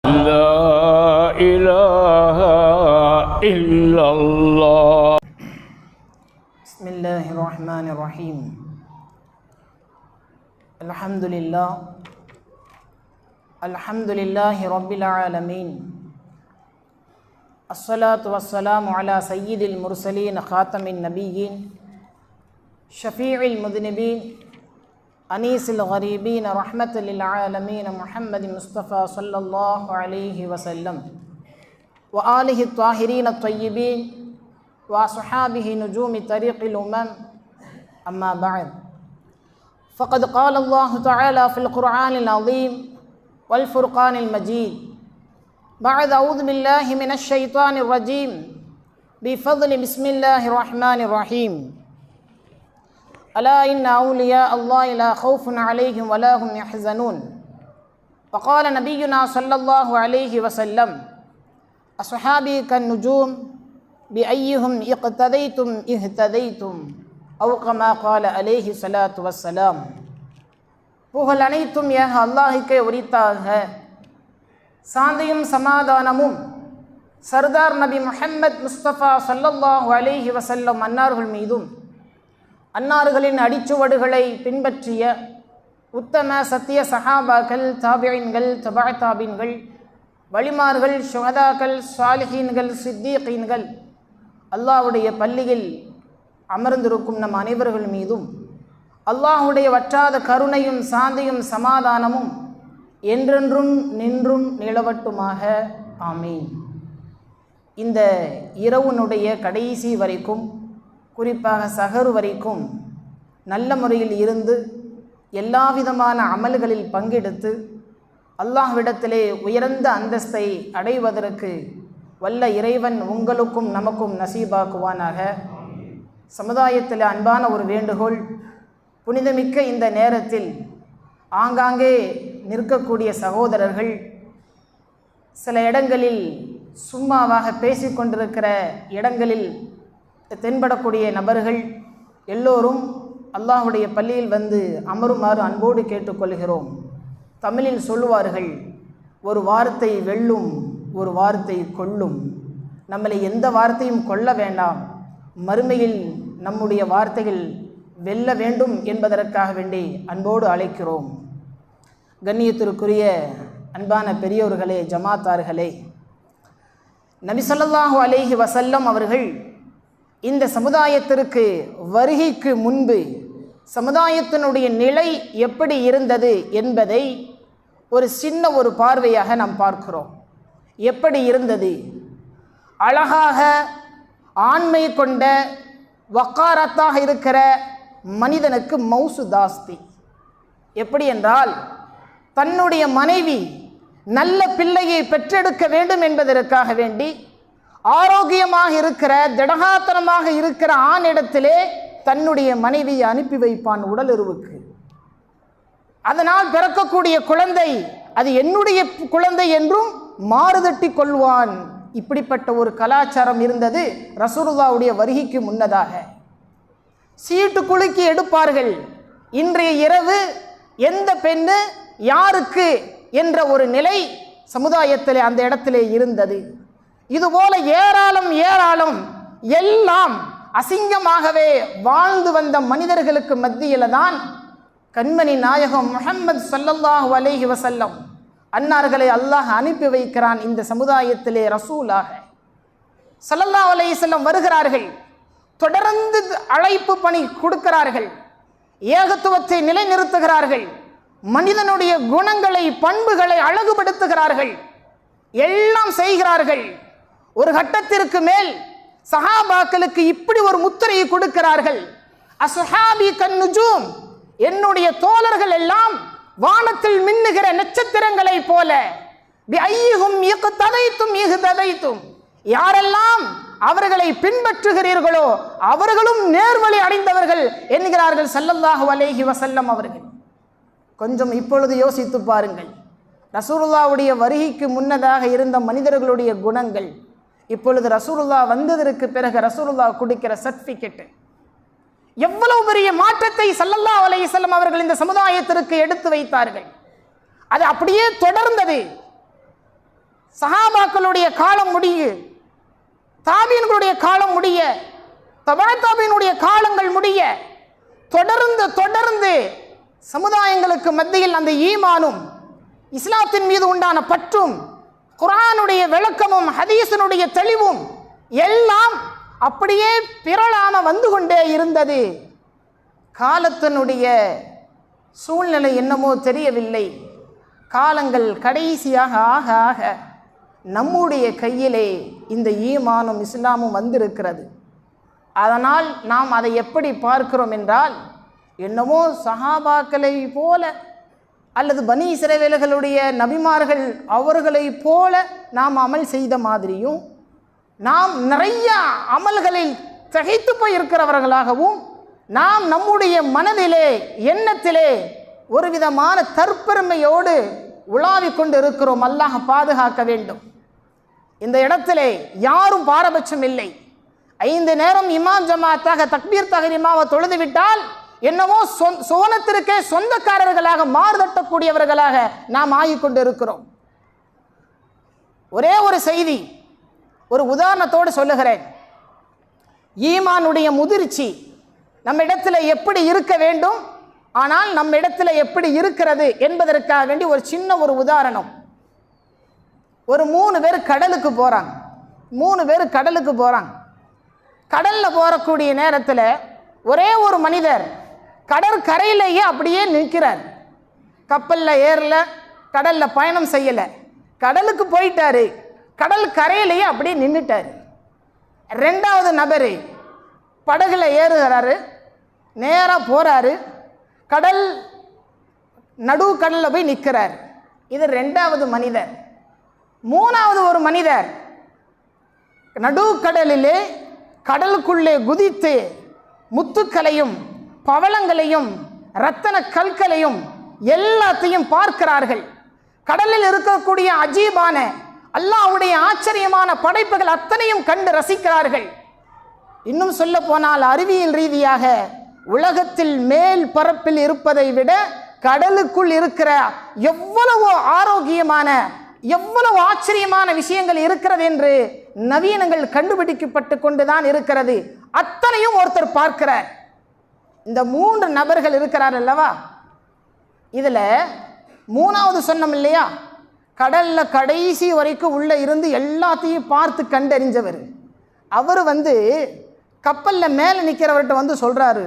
لا إله إلا الله. بسم الله الرحمن الرحيم. الحمد لله رب العالمين. الصلاة والسلام على سيد المرسلين خاتم النبيين شفيع المذنبين أنيس الغريبين رحمة للعالمين محمد مصطفى صلى الله عليه وسلم وآله الطاهرين الطيبين وصحابه نجوم طريق الأمم. أما بعد، فقد قال الله تعالى في القرآن العظيم والفرقان المجيد بعد أعوذ بالله من الشيطان الرجيم بفضل بسم الله الرحمن الرحيم. ألا إن أولياء الله لا خوف عليهم ولا هم يحزنون. وقال نبينا صلى الله عليه وسلم أصحابي كالنجوم بأيهم اقتديتم اهتديتم أو كما قال عليه الصلاة والسلام. புகழ் அனைத்தும் ஏக அல்லாஹ்வுக்கே உரித்தாக. சாந்தியும் சமாதானமும் சர்தார் நபி முஹம்மத் முஸ்தபா ஸல்லல்லாஹு அலைஹி வஸல்லம் அன்னார்கள் மீதும் அன்னார்களின் அடிச்சுவடுகளை பின்பற்றிய உத்தம சத்திய சஹாபாக்கள், தாபிஈன்கள், தபா தாபீன்கள், வலிமார்கள், ஷுஹதாக்கள், சாலிஹீன்கள், சித்தீகீன்கள், அல்லாஹ்வுடைய பள்ளியில் அமர்ந்திருக்கும் நம் அனைவர்கள் மீதும் அல்லாஹ்வுடைய வற்றாத கருணையும் சாந்தியும் சமாதானமும் என்றென்றும் நின்றும் நிலவட்டுமாக. ஆமீன். இந்த இரவுனுடைய கடைசி வரைக்கும், குறிப்பாக சஹர் வரைக்கும் நல்ல முறையில் இருந்து எல்லா விதமான அமல்களில் பங்கெடுத்து அல்லாஹ்விடத்திலே உயர்ந்த அந்தஸ்தை அடைவதற்கு வல்ல இறைவன் உங்களுக்கும் நமக்கும் நசீபாக்குவானாக. சமுதாயத்தில் அன்பான ஒரு வேண்டுகோள், புனிதமிக்க இந்த நேரத்தில் ஆங்காங்கே நிற்கக்கூடிய சகோதரர்கள், சில இடங்களில் சும்மாவாக பேசிக்கொண்டிருக்கிற இடங்களில் தென்படக்கூடிய நபர்கள் எல்லோரும் அல்லாஹ்வுடைய பள்ளியில் வந்து அமருமாறு அன்போடு கேட்டுக்கொள்கிறோம். தமிழில் சொல்லுவார்கள், ஒரு வார்த்தை வெல்லும், ஒரு வார்த்தை கொல்லும். நம்மளை எந்த வார்த்தையும் கொல்ல வேண்டாம், மறுமையில் நம்முடைய வார்த்தைகள் வெல்ல வேண்டும் என்பதற்காக வேண்டி அன்போடு அழைக்கிறோம். கண்ணியத்திற்குரிய அன்பான பெரியோர்களே, ஜமாத்தார்களே, நபி ஸல்லல்லாஹு அலைஹி வஸல்லம் அவர்கள் இந்த சமுதாயத்திற்கு வருகைக்கு முன்பு சமுதாயத்தினுடைய நிலை எப்படி இருந்தது என்பதை ஒரு சின்ன ஒரு பார்வையாக நாம் பார்க்கிறோம். எப்படி இருந்தது? அழகாக ஆண்மை கொண்ட வக்காரத்தாக இருக்கிற மனிதனுக்கு மௌசு தாஸ்தி. எப்படி என்றால், தன்னுடைய மனைவி நல்ல பிள்ளையை பெற்றெடுக்க வேண்டும் என்பதற்காக வேண்டி ஆரோக்கியமாக இருக்கிற, திடகாத்திரமாக இருக்கிற ஆணிடத்திலே தன்னுடைய மனைவியை அனுப்பி வைப்பான் உடலுறவுக்கு. அதனால் பிறக்கக்கூடிய குழந்தை அது என்னுடைய குழந்தை என்றும் மாறுதட்டி கொள்வான். இப்படிப்பட்ட ஒரு கலாச்சாரம் இருந்தது ரசூலுல்லாஹ்வுடைய வருகைக்கு முன்னதாக. சீட்டு குலுக்கி எடுப்பார்கள். இன்றைய இரவு எந்த பெண்ணு யாருக்கு என்ற ஒரு நிலை சமுதாயத்திலே அந்த இடத்திலே இருந்தது. இதுபோல ஏராளம் எல்லாம் அசிங்கமாகவே வாழ்ந்து வந்த மனிதர்களுக்கு மத்தியில தான் கண்மணி நாயகம் முஹம்மது ஸல்லல்லாஹு அலைஹி வஸல்லம் அன்னார்களை அல்லாஹ் அனுப்பி வைக்கிறான் இந்த சமுதாயத்திலே ரசூலாக. ஸல்லல்லாஹு அலைஹி வஸல்லம் வருகிறார்கள், தொடர்ந்து அழைப்பு பணி கொடுக்கிறார்கள், ஏகத்துவத்தை நிலைநிறுத்துகிறார்கள், மனிதனுடைய குணங்களை பண்புகளை அழகுபடுத்துகிறார்கள், எல்லாம் செய்கிறார்கள். ஒரு கட்டத்திற்கு மேல் சஹாபாக்களுக்கு இப்படி ஒரு முத்திரையை கொடுக்கிறார்கள், அஸ்ஹாபி கன்னுஜூம், என்னுடைய தோழர்கள் எல்லாம் வானத்தில் மின்னுகிற நட்சத்திரங்களை போல, பிஐஹும் இக்ததைத்தும் இஹ்ததைத்தும், யாரெல்லாம் அவர்களை பின்பற்றுகிறீர்களோ அவர்களும் நேர்வழி அடைந்தவர்கள் என்கிறார்கள் ஸல்லல்லாஹு அலைஹி வஸல்லம் அவர்கள். கொஞ்சம் இப்பொழுது யோசித்து பாருங்கள், ரசூலுல்லாஹ்வுடைய வருகைக்கு முன்னதாக இருந்த மனிதர்களுடைய குணங்கள், இப்பொழுது ரசூலுல்லாஹ் வந்ததற்கு பிறகு ரசூலுல்லாஹ் கொடுக்கிற சர்டிஃபிகேட், எவ்வளவு பெரிய மாற்றத்தை ஸல்லல்லாஹு அலைஹி வஸல்லம் அவர்கள் இந்த சமுதாயத்திற்கு எடுத்து வைத்தார்கள். அது அப்படியே தொடர்ந்தது. சஹாபாக்களுடைய காலம் முடிய, தாபீன்களுடைய காலம் முடிய, தபாத்தாபீனுடைய காலங்கள் முடிய, தொடர்ந்து சமுதாயங்களுக்கு மத்தியில் அந்த ஈமானும் இஸ்லாத்தின் மீது உண்டான பற்றும் குர்ஆனுடைய விளக்கமும் ஹதீஸினுடைய தெளிவும் எல்லாம் அப்படியே பிறழாம வந்து கொண்டே இருந்தது. காலத்தினுடைய சூழ்நிலை என்னமோ தெரியவில்லை. காலங்கள் கடைசியாக ஆக ஆக நம்முடைய கையிலே இந்த ஈமானும் இஸ்லாமும் வந்திருக்கிறது. அதனால் நாம் அதை எப்படி பார்க்கிறோம் என்றால், என்னமோ சஹாபாக்களை போல அல்லது பனி இஸ்ரவேலர்களுடைய நபிமார்கள் அவர்களை போல நாம் அமல் செய்த மாதிரியும், நாம் நிறைய அமல்களில் திகைத்து போய் இருக்கிறவர்களாகவும், நாம் நம்முடைய மனதிலே எண்ணத்திலே ஒரு விதமான தற்பெருமையோடு உலாவிக் கொண்டு இருக்கிறோம். அல்லாஹ் பாதுகாக்க வேண்டும். இந்த இடத்திலே யாரும் பாரபட்சம் இல்லை. 5 நேரம் இமாம் ஜமாத்தாக தக்பீர் தஹ்ரீமாவை தொழுது விட்டால் என்னவோ சோனத்திற்கே சொந்தக்காரர்களாக மாறுதட்டக்கூடியவர்களாக நாம் ஆகிக்கொண்டு இருக்கிறோம். ஒரே ஒரு செய்தி, ஒரு உதாரணத்தோடு சொல்லுகிறேன். ஈமானுடைய முதிர்ச்சி நம்ம இடத்துல எப்படி இருக்க வேண்டும், ஆனால் நம்ம இடத்துல எப்படி இருக்கிறது என்பதற்காக வேண்டி ஒரு சின்ன ஒரு உதாரணம். ஒரு 3 பேர் கடலுக்கு போகிறாங்க. 3 பேர் கடலுக்கு போகிறாங்க. கடலில் போகக்கூடிய நேரத்தில் ஒரே ஒரு மனிதர் கடற்கரையிலேயே அப்படியே நிற்கிறார். கப்பலில் ஏறல, கடலில் பயணம் செய்யலை, கடலுக்கு போயிட்டாரு, கடல் கரையிலேயே அப்படியே நின்றுட்டார். 2வது நபர் படகுல ஏறுகிறாரு, நேராக போகிறாரு, கடல் நடு கடலில் போய் நிற்கிறார். இது 2வது மனிதர். 3வது ஒரு மனிதர் நடுக்கடலிலே கடலுக்குள்ளே குதித்து முத்துக்களையும் பவளங்களையும் இரத்தன கற்களையும் எல்லாத்தையும் பார்க்கிறார்கள். கடலில் இருக்கக்கூடிய அஜீபான அல்லாஹ்வுடைய ஆச்சரியமான படைப்புகள் அத்தனையும் கண்டு ரசிக்கிறார்கள். இன்னும் சொல்ல போனால் அறிவியல் ரீதியாக உலகத்தில் மேல் பரப்பில் இருப்பதை விட கடலுக்குள் இருக்கிற எவ்வளவு ஆரோக்கியமான எவ்வளவு ஆச்சரியமான விஷயங்கள் இருக்கிறது என்று நவீனங்கள் கண்டுபிடிக்கப்பட்டு கொண்டுதான் இருக்கிறது. அத்தனையும் ஒருத்தர் பார்க்கிறார். இந்த 3 நபர்கள் இருக்கிறார் அல்லவா, இதில் 3வது சொன்னோம் இல்லையா, கடல்ல கடைசி வரைக்கும் உள்ள இருந்து எல்லாத்தையும் பார்த்து கண்டறிஞ்சவர். அவர் கப்பலில் மேலே நிற்கிறவர்கிட்ட சொல்கிறாரு,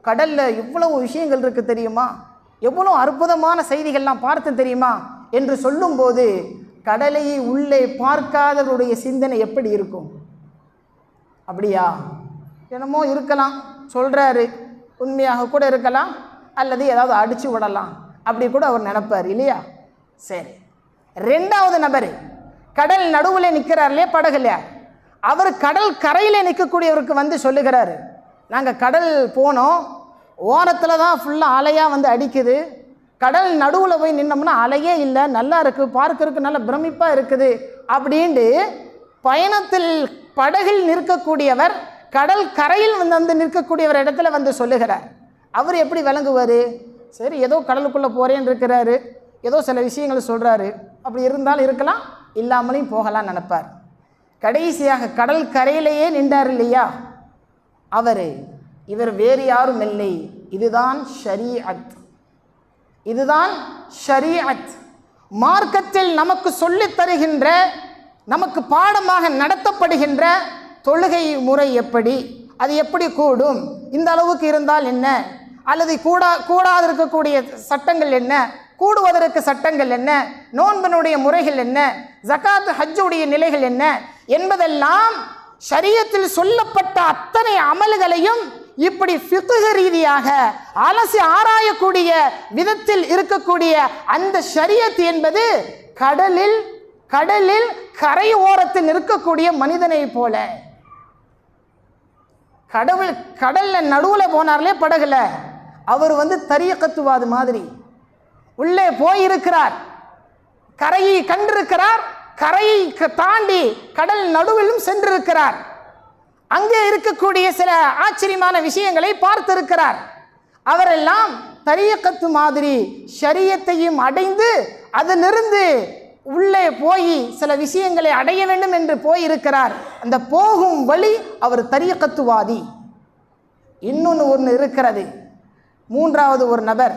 கடலில் இவ்வளவு விஷயங்கள் இருக்குது தெரியுமா, எவ்வளோ அற்புதமான செய்திகள்லாம் பார்த்து தெரியுமா என்று சொல்லும்போது கடலையை உள்ளே பார்க்காதவருடைய சிந்தனை எப்படி இருக்கும்? அப்படியா, என்னமோ இருக்கலாம் சொல்கிறாரு, உண்மையாக கூட இருக்கலாம், அல்லது ஏதாவது அடித்து விடலாம், அப்படி கூட அவர் நினைப்பார் இல்லையா? சரி, 2வது நபர் கடல் நடுவில் நிற்கிறார் இல்லையா, படகுல, அவர் கடல் கரையில் நிற்கக்கூடியவருக்கு சொல்லுகிறாரு, நாங்கள் கடல் போனோம், ஓரத்தில் தான் ஃபுல்லாக அலையாக அடிக்குது, கடல் நடுவில் போய் நின்னோம்னா அலையே இல்லை, நல்லா இருக்குது, பார்க்கறதுக்கு நல்ல பிரமிப்பாக இருக்குது அப்படின்ட்டு பயணத்தில் படகில் நிற்கக்கூடியவர் கடல் கரையில் நிற்கக்கூடியவர் இடத்துல சொல்லுகிறார். அவர் எப்படி விளங்குவார்? சரி, ஏதோ கடலுக்குள்ளே போகிறேன்னு இருக்கிறாரு, ஏதோ சில விஷயங்கள் சொல்கிறாரு, அப்படி இருந்தாலும் இருக்கலாம், இல்லாமலையும் போகலாம் நினைப்பார். கடைசியாக கடல் கரையிலேயே நின்றார் இல்லையா, இவர் வேறு யாரும் இல்லை, இதுதான் ஷரீஅத். இதுதான் ஷரீஅத். மார்க்கத்தில் நமக்கு சொல்லித் தருகின்ற, நமக்கு பாடமாக நடத்தப்படுகின்ற தொழுகை முறை எப்படி, அது எப்படி கூடும், இந்த அளவுக்கு இருந்தால் என்ன, அல்லது கூடாது இருக்கக்கூடிய சட்டங்கள் என்ன, கூடுவதற்கு சட்டங்கள் என்ன, நோன்பினுடைய முறைகள் என்ன, ஜகாத் ஹஜ்ஜுடைய நிலைகள் என்ன என்பதெல்லாம் ஷரியத்தில் சொல்லப்பட்ட அத்தனை அமல்களையும் இப்படி ஃபிக்ஹ் ரீதியாக அலசி ஆராயக்கூடிய விதத்தில் இருக்கக்கூடிய அந்த ஷரியத் என்பது கடலில் கரை ஓரத்தில் இருக்கக்கூடிய மனிதனை போல. கடல்ல நடுவில் போனார்லே படகுல, அவர் தரீகத்துவாது மாதிரி உள்ளே போயிருக்கிறார், கரையை கண்டிருக்கிறார், கரையை தாண்டி கடல் நடுவிலும் சென்றிருக்கிறார், அங்கே இருக்கக்கூடிய சில ஆச்சரியமான விஷயங்களை பார்த்திருக்கிறார். அவரெல்லாம் தரீகத்து மாதிரி ஷரியத்தையும் அடைந்து அதிலிருந்து உள்ளே போய் சில விஷயங்களை அடைய வேண்டும் என்று போயிருக்கிறார். அந்த போகும் வழி அவர் தரீகத்துவாதி. ஒன்று இருக்கிறது. மூன்றாவது ஒரு நபர்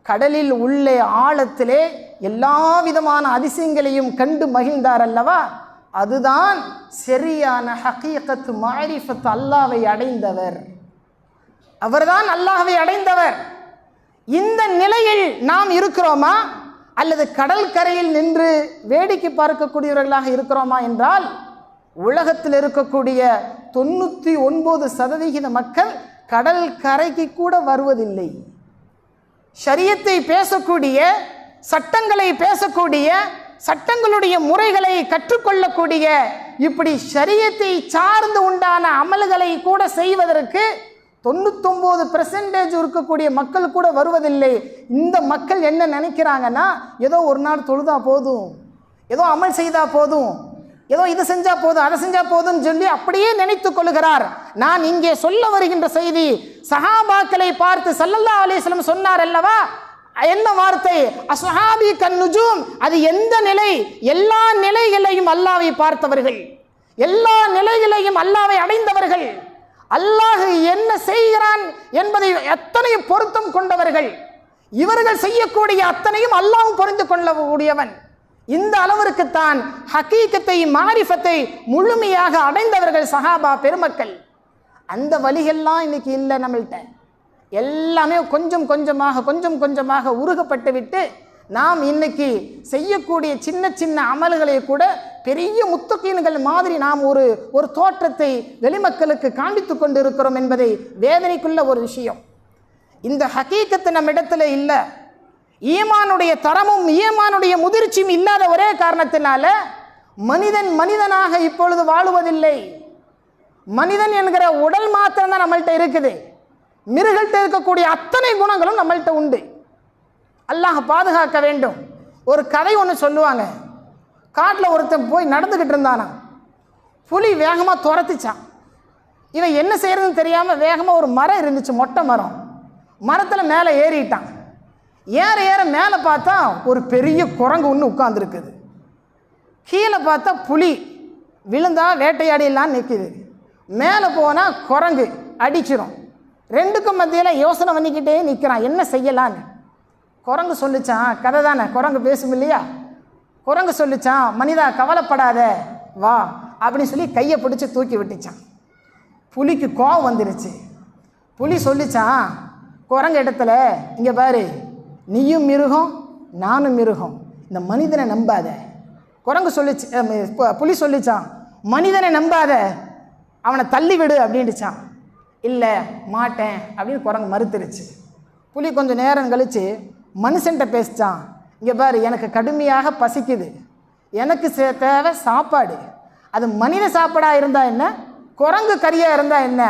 கடலில் உள்ளே ஆழத்திலே எல்லா விதமான அதிசயங்களையும் கண்டு மகிழ்ந்தார் அல்லவா, அதுதான் சரியான ஹகீகத்து மாரிஃபத், அல்லாஹ்வை அடைந்தவர். அவர்தான் அல்லாஹ்வை அடைந்தவர். இந்த நிலையில் நாம் இருக்கிறோமா அல்லது கடல் கரையில் நின்று வேடிக்கை பார்க்கக்கூடியவர்களாக இருக்கிறோமா என்றால், உலகத்தில் இருக்கக்கூடிய 99% மக்கள் கடல் கரைக்கு கூட வருவதில்லை. ஷரியத்தை பேசக்கூடிய, சட்டங்களை பேசக்கூடிய, சட்டங்களுடைய முறைகளை கற்றுக்கொள்ளக்கூடிய, இப்படி ஷரியத்தை சார்ந்து உண்டான அமல்களை கூட செய்வதற்கு 99% இருக்கக்கூடிய மக்கள் கூட வருவதில்லை. இந்த மக்கள் என்ன நினைக்கிறாங்கன்னா, ஏதோ ஒரு நாள் தொழுதா போதும், ஏதோ அமல் செய்தா போதும், ஏதோ இது செஞ்சா போதும், அதை செஞ்சா போதும் சொல்லி அப்படியே நினைத்துக் கொள்கிறார். நான் இங்கே சொல்ல வருகின்ற செய்தி, சஹாபாக்களை பார்த்து ஸல்லல்லாஹு அலைஹி வஸல்லம் சொன்னார் அல்லவா, என்ன வார்த்தை? அஸ்ஹாபி கன்னுஜூம். அது எந்த நிலை? எல்லா நிலைகளையும் அல்லாஹ்வை பார்த்தவர்கள், எல்லா நிலைகளையும் அல்லாஹ்வை அடைந்தவர்கள், அல்லாஹ் என்ன செய்கிறான் என்பதை அத்தனையும் பொருத்தம் கொண்டவர்கள். இவர்கள் செய்யக்கூடிய அத்தனையும் அல்லாஹ்வும் புரிந்து கொள்ளக்கூடியவன். இந்த அளவிற்குத்தான் ஹகீகத்தை, மாரிஃபத்தை முழுமையாக அடைந்தவர்கள் சஹாபா பெருமக்கள். அந்த வழிகள்லாம் இன்னைக்கு இல்லை நம்மள்கிட்ட. எல்லாமே கொஞ்சம் கொஞ்சமாக உருகப்பட்டு விட்டு நாம் இன்னைக்கு செய்யக்கூடிய சின்ன சின்ன அமல்களை கூட பெரிய முத்தகீன்கள் மாதிரி நாம் ஒரு தோற்றத்தை வெளிமக்களுக்கு காண்பித்து கொண்டு இருக்கிறோம் என்பதை வேதனைக்குள்ள ஒரு விஷயம். இந்த ஹகீகத்து நம்ம இடத்துல இல்லை. ஈமானுடைய தரமும் ஈமானுடைய முதிர்ச்சியும் இல்லாத ஒரே காரணத்தினால மனிதனாக இப்பொழுது வாழுவதில்லை. மனிதன் என்கிற உடல் மாத்திரம் தான் நம்மள்கிட்ட இருக்குது. மிருகள்கிட்ட இருக்கக்கூடிய அத்தனை குணங்களும் நம்மள்கிட்ட உண்டு. அல்லாஹ் பாதுகாக்க வேண்டும். ஒரு கதை ஒன்று சொல்லுவாங்க. காட்டில் ஒருத்தன் போய் நடந்துக்கிட்டு இருந்தானா, புலி வேகமாக துரத்துச்சான். இவன் என்ன செய்யறதுன்னு தெரியாமல் வேகமாக ஒரு மரம் இருந்துச்சு, மொட்டை மரம். மரத்தில் மேலே ஏறிட்டான். ஏற மேலே பார்த்தா ஒரு பெரிய குரங்கு ஒன்று உட்கார்ந்துருக்குது. கீழே பார்த்தா புலி விழுந்தா வேட்டையாடிலாம் நிற்கிது. மேலே போனால் குரங்கு அடிச்சிடும். ரெண்டுக்கும் மத்தியில் யோசனை பண்ணிக்கிட்டே நிற்கிறான், என்ன செய்யலான்னு. குரங்கு சொல்லிச்சான், கதை தானே, குரங்கு பேசும் இல்லையா. குரங்கு சொல்லிச்சான், மனிதா கவலைப்படாத வா அப்படின்னு சொல்லி கையை பிடிச்சி தூக்கி விட்டுச்சான். புலிக்கு கோவம் வந்துருச்சு. புலி சொல்லிச்சான் குரங்கு இடத்துல, இங்கே பாரு, நீயும் மிருகம் நானும் மிருகம், இந்த மனிதனை நம்பாத. குரங்கு சொல்லிச்சு, புலி சொல்லிச்சான், மனிதனை நம்பாத, அவனை தள்ளி விடு அப்படின்ட்டுச்சான். இல்லை மாட்டேன் அப்படின்னு குரங்கு மறுத்துருச்சு. புலி கொஞ்சம் நேரம் கழித்து மனுஷன்கிட்ட பேசிச்சான், இங்கே பாரு, எனக்கு கடுமையாக பசிக்குது, எனக்கு தேவை சாப்பாடு. அது மனித சாப்பாடாக இருந்தால் என்ன, குரங்கு கறியாக இருந்தால் என்ன,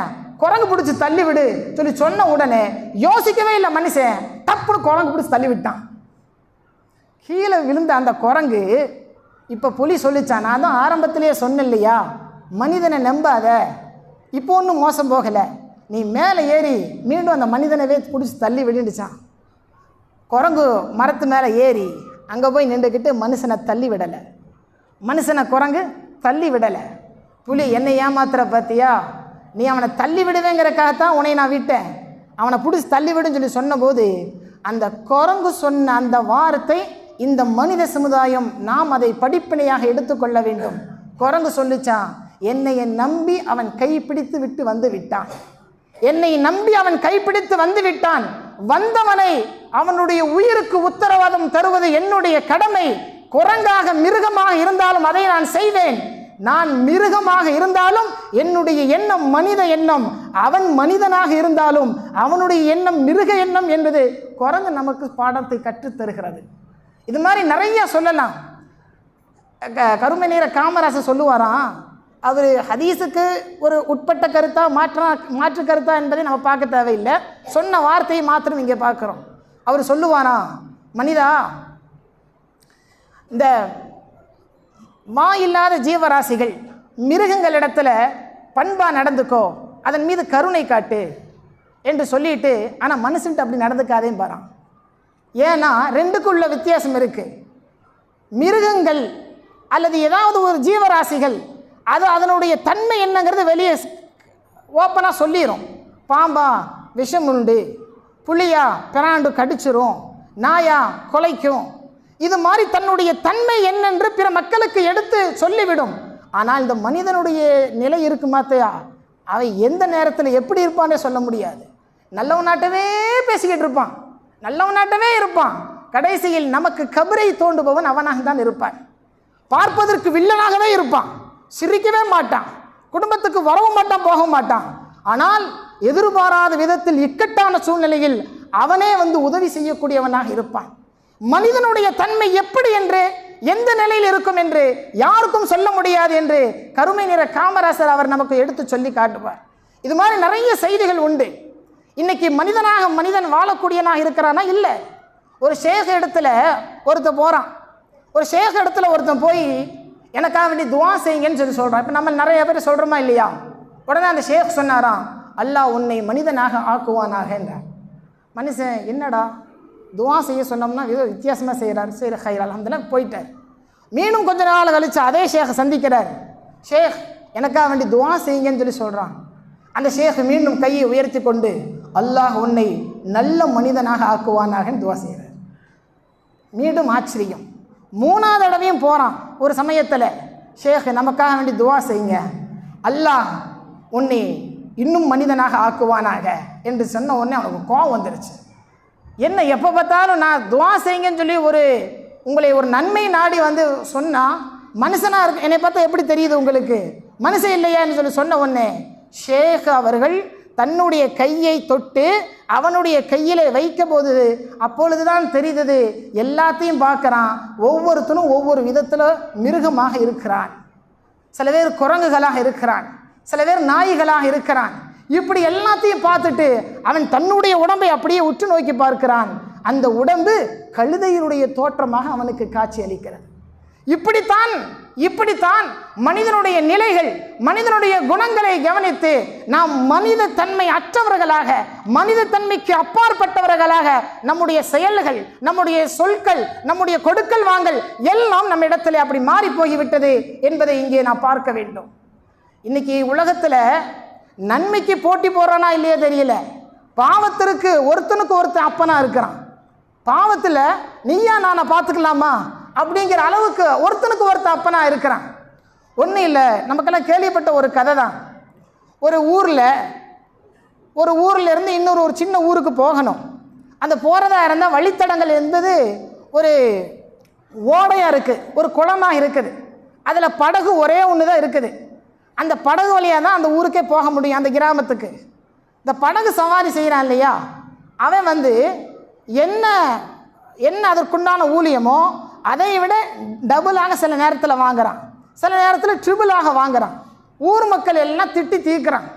குரங்கு பிடிச்சி தள்ளி விடு சொல்லி சொன்ன உடனே யோசிக்கவே இல்லை மனுஷன், டப்புன்னு குரங்கு பிடிச்சி தள்ளி விட்டான். கீழே விழுந்த அந்த குரங்கு இப்போ புலி சொல்லிச்சான், நான் தான் ஆரம்பத்திலேயே சொன்னேன் இல்லையா, மனிதனை நம்பாத, இப்போ ஒன்றும் மோசம் போகலை, நீ மேலே ஏறி மீண்டும் அந்த மனிதனவே பிடிச்சி தள்ளி விழுந்துச்சான். குரங்கு மரத்து மேலே ஏறி அங்கே போய் நின்றுக்கிட்டு மனுஷனை தள்ளி விடலை. மனுஷனை குரங்கு தள்ளி விடலை. புலி என்னை ஏமாத்துற பார்த்தியா, நீ அவனை தள்ளி விடுவேங்கிறக்காகத்தான் உன்னை நான் விட்டேன், அவனை பிடிச்சி தள்ளி விடுன்னு சொல்லி சொன்னபோது அந்த குரங்கு சொன்ன அந்த வார்த்தை இந்த மனித சமுதாயம் நாம் அதை படிப்பினையாக எடுத்துக்கொள்ள வேண்டும். குரங்கு சொல்லிச்சான், என்னை நம்பி அவன் கைப்பிடித்து விட்டு வந்து விட்டான், என்னை நம்பி அவன் கைப்பிடித்து வந்து விட்டான், வந்தவனை அவனுடைய உயிருக்கு உத்தரவாதம் தருவது என்னுடைய கடமை. குரங்காக மிருகமாக இருந்தாலும் அதை நான் செய்வேன். நான் மிருகமாக இருந்தாலும் என்னுடைய எண்ணம் மனித எண்ணம், அவன் மனிதனாக இருந்தாலும் அவனுடைய எண்ணம் மிருக எண்ணம் என்பது குரங்கு நமக்கு பாடத்தை கற்றுத்தருகிறது. இது மாதிரி நிறைய சொல்லலாம். கருமை நீர காமராசர் சொல்லுவாராம், அவர் ஹதீஸுக்கு ஒரு உட்பட்ட கருத்தா மாற்று கருத்தா என்பதை நம்ம பார்க்க தேவையில்லை, சொன்ன வார்த்தையை மாத்திரம் இங்கே பார்க்குறோம். அவர் சொல்லுவாராம், மனிதா, இந்த இல்லாத ஜீவராசிகள் மிருகங்களிடத்துல பண்பா நடந்துக்கோ, அதன் மீது கருணை காட்டு என்று சொல்லிட்டு, ஆனால் மனுஷன்ட்டு அப்படி நடந்துக்காதேன்னு பாரான். ஏன்னா ரெண்டுக்குள்ள வித்தியாசம் இருக்குது. மிருகங்கள் அல்லது ஏதாவது ஒரு ஜீவராசிகள் அது அதனுடைய தன்மை என்னங்கிறது வெளியே ஓப்பனாக சொல்லிடும். பாம்பா விஷம் உண்டு, புளியா பிராண்டு கடிச்சிரும், நாயா கொலைக்கும், இது மாதிரி தன்னுடைய தன்மை என்னென்று பிற மக்களுக்கு எடுத்து சொல்லிவிடும். ஆனால் இந்த மனிதனுடைய நிலை இருக்குமாத்தையா, அவன் எந்த நேரத்தில் எப்படி இருப்பானே சொல்ல முடியாது. நல்லவனாட்டவே பேசிக்கிட்டு இருப்பான், நல்லவனாட்டவே இருப்பான். கடைசியில் நமக்கு கபரை தோண்டுபவன் அவனாக தான் இருப்பான். பார்ப்பதற்கு வில்லனாகவே இருப்பான், சிரிக்கவே மாட்டான், குடும்பத்துக்கு வரவும் மாட்டான், போக மாட்டான். ஆனால் எதிர்பாராத விதத்தில் இக்கட்டான சூழ்நிலையில் அவனே வந்து உதவி செய்யக்கூடியவனாக இருப்பான். மனிதனுடைய தன்மை எப்படி என்று, எந்த நிலையில் இருக்கும் என்று யாருக்கும் சொல்ல முடியாது என்று கருமை நிற காமராசர் அவர் நமக்கு எடுத்து சொல்லி காட்டுவார். இது மாதிரி நிறைய செய்திகள் உண்டு. இன்னைக்கு மனிதன் வாழக்கூடியனாக இருக்கிறானா? இல்லை. ஒரு ஷேக் இடத்துல ஒருத்தன் போகிறான், ஒரு ஷேக் இடத்துல ஒருத்தன் போய் எனக்காக வேண்டி துவா செய்யுங்கன்னு சொல்லி சொல்கிறான். இப்போ நம்ம நிறைய பேர் சொல்கிறோமா இல்லையா? உடனே அந்த ஷேக் சொன்னாராம், அல்லாஹ் உன்னை மனிதனாக ஆக்குவானாக என்றார். மனுஷன் என்னடா துவா செய்ய சொன்னோம்னா ஏதோ வித்தியாசமாக செய்கிறார், சரி ஹைர் அல்ஹம்துலில்லாஹ் போயிட்டார். மீண்டும் கொஞ்ச நாள் கழிச்சு அதே ஷேக் சந்திக்கிறார். ஷேக் எனக்காக வேண்டி துவா செய்யுங்கன்னு சொல்லி சொல்கிறான். அந்த ஷேக் மீண்டும் கையை உயர்த்தி கொண்டு அல்லாஹ் உன்னை நல்ல மனிதனாக ஆக்குவானாக துவா செய்கிறார். மீண்டும் ஆச்சரியம். மூணாவது தடவையும் போகிறான். ஒரு சமயத்தில் ஷேக் நமக்காக வேண்டி துவா செய்யுங்க, அல்லாஹ் உன்னை இன்னும் மனிதனாக ஆக்குவானாக என்று சொன்ன உடனே அவனுக்கு கோவம் வந்துருச்சு. என்ன எப்போ பார்த்தாலும் நான் துவா செய்யுங்கன்னு சொல்லி உங்களை ஒரு நன்மை நாடி வந்து சொன்னால் மனுஷனாக இருக்கு, என்னை பார்த்தா எப்படி தெரியுது உங்களுக்கு, மனுஷன் இல்லையான்னு சொல்லி சொன்ன உடனே ஷேக் அவர்கள் தன்னுடைய கையை தொட்டு அவனுடைய கையில் வைக்க போது அப்பொழுதுதான் தெரிந்தது, எல்லாத்தையும் பார்க்குறான், ஒவ்வொருத்தனும் ஒவ்வொரு விதத்தில் மிருகமாக இருக்கிறான். சில பேர் குரங்குகளாக இருக்கிறான், சில பேர் நாய்களாக இருக்கிறான். இப்படி எல்லாத்தையும் பார்த்துட்டு அவன் தன்னுடைய உடம்பை அப்படியே உற்று நோக்கி பார்க்கிறான். அந்த உடம்பு கழுதையினுடைய தோற்றமாக அவனுக்கு காட்சி அளிக்கிறது. இப்படித்தான் மனிதனுடைய நிலைகள், மனிதனுடைய குணங்களை கவனித்து நாம் மனித தன்மை அற்றவர்களாக, மனித தன்மைக்கு அப்பாற்பட்டவர்களாக நம்முடைய செயல்கள், நம்முடைய சொற்கள், நம்முடைய கொடுக்கல் வாங்கல் எல்லாம் நம்ம இடத்துல அப்படி மாறி போய்விட்டது என்பதை இங்கே நாம் பார்க்க வேண்டும். இன்னைக்கு உலகத்தில் நன்மைக்கு போட்டி போடுறானா இல்லையா தெரியல, பாவத்திற்கு ஒருத்தனுக்கு ஒருத்தன் அப்பனா இருக்கிறான். பாவத்தில் நீயா நானை பார்த்துக்கலாமா அப்படிங்கிற அளவுக்கு ஒருத்தனுக்கு ஒருத்தன் அப்பனா இருக்கிறான். ஒன்றும் இல்லை, நமக்கெல்லாம் கேள்விப்பட்ட ஒரு கதை தான். ஒரு ஊரில் இருந்து இன்னொரு சின்ன ஊருக்கு போகணும். அந்த போகிறதா இருந்தால் வழித்தடங்கள் என்பது ஒரு ஓடையாக இருக்குது, ஒரு குளமாக இருக்குது. அதில் படகு ஒரே ஒன்று தான் இருக்குது. அந்த படகு வழியாக தான் அந்த ஊருக்கே போக முடியும், அந்த கிராமத்துக்கு. இந்த படகு சவாரி செய்கிறான் இல்லையா, அவன் வந்து என்ன அதற்குண்டான ஊழியமோ அதை விட டபுளாக சில நேரத்தில் வாங்குறான், சில நேரத்தில் ட்ரிபிளாக வாங்குறான். ஊர் மக்கள் எல்லாம் திட்டி தீர்க்கிறான்.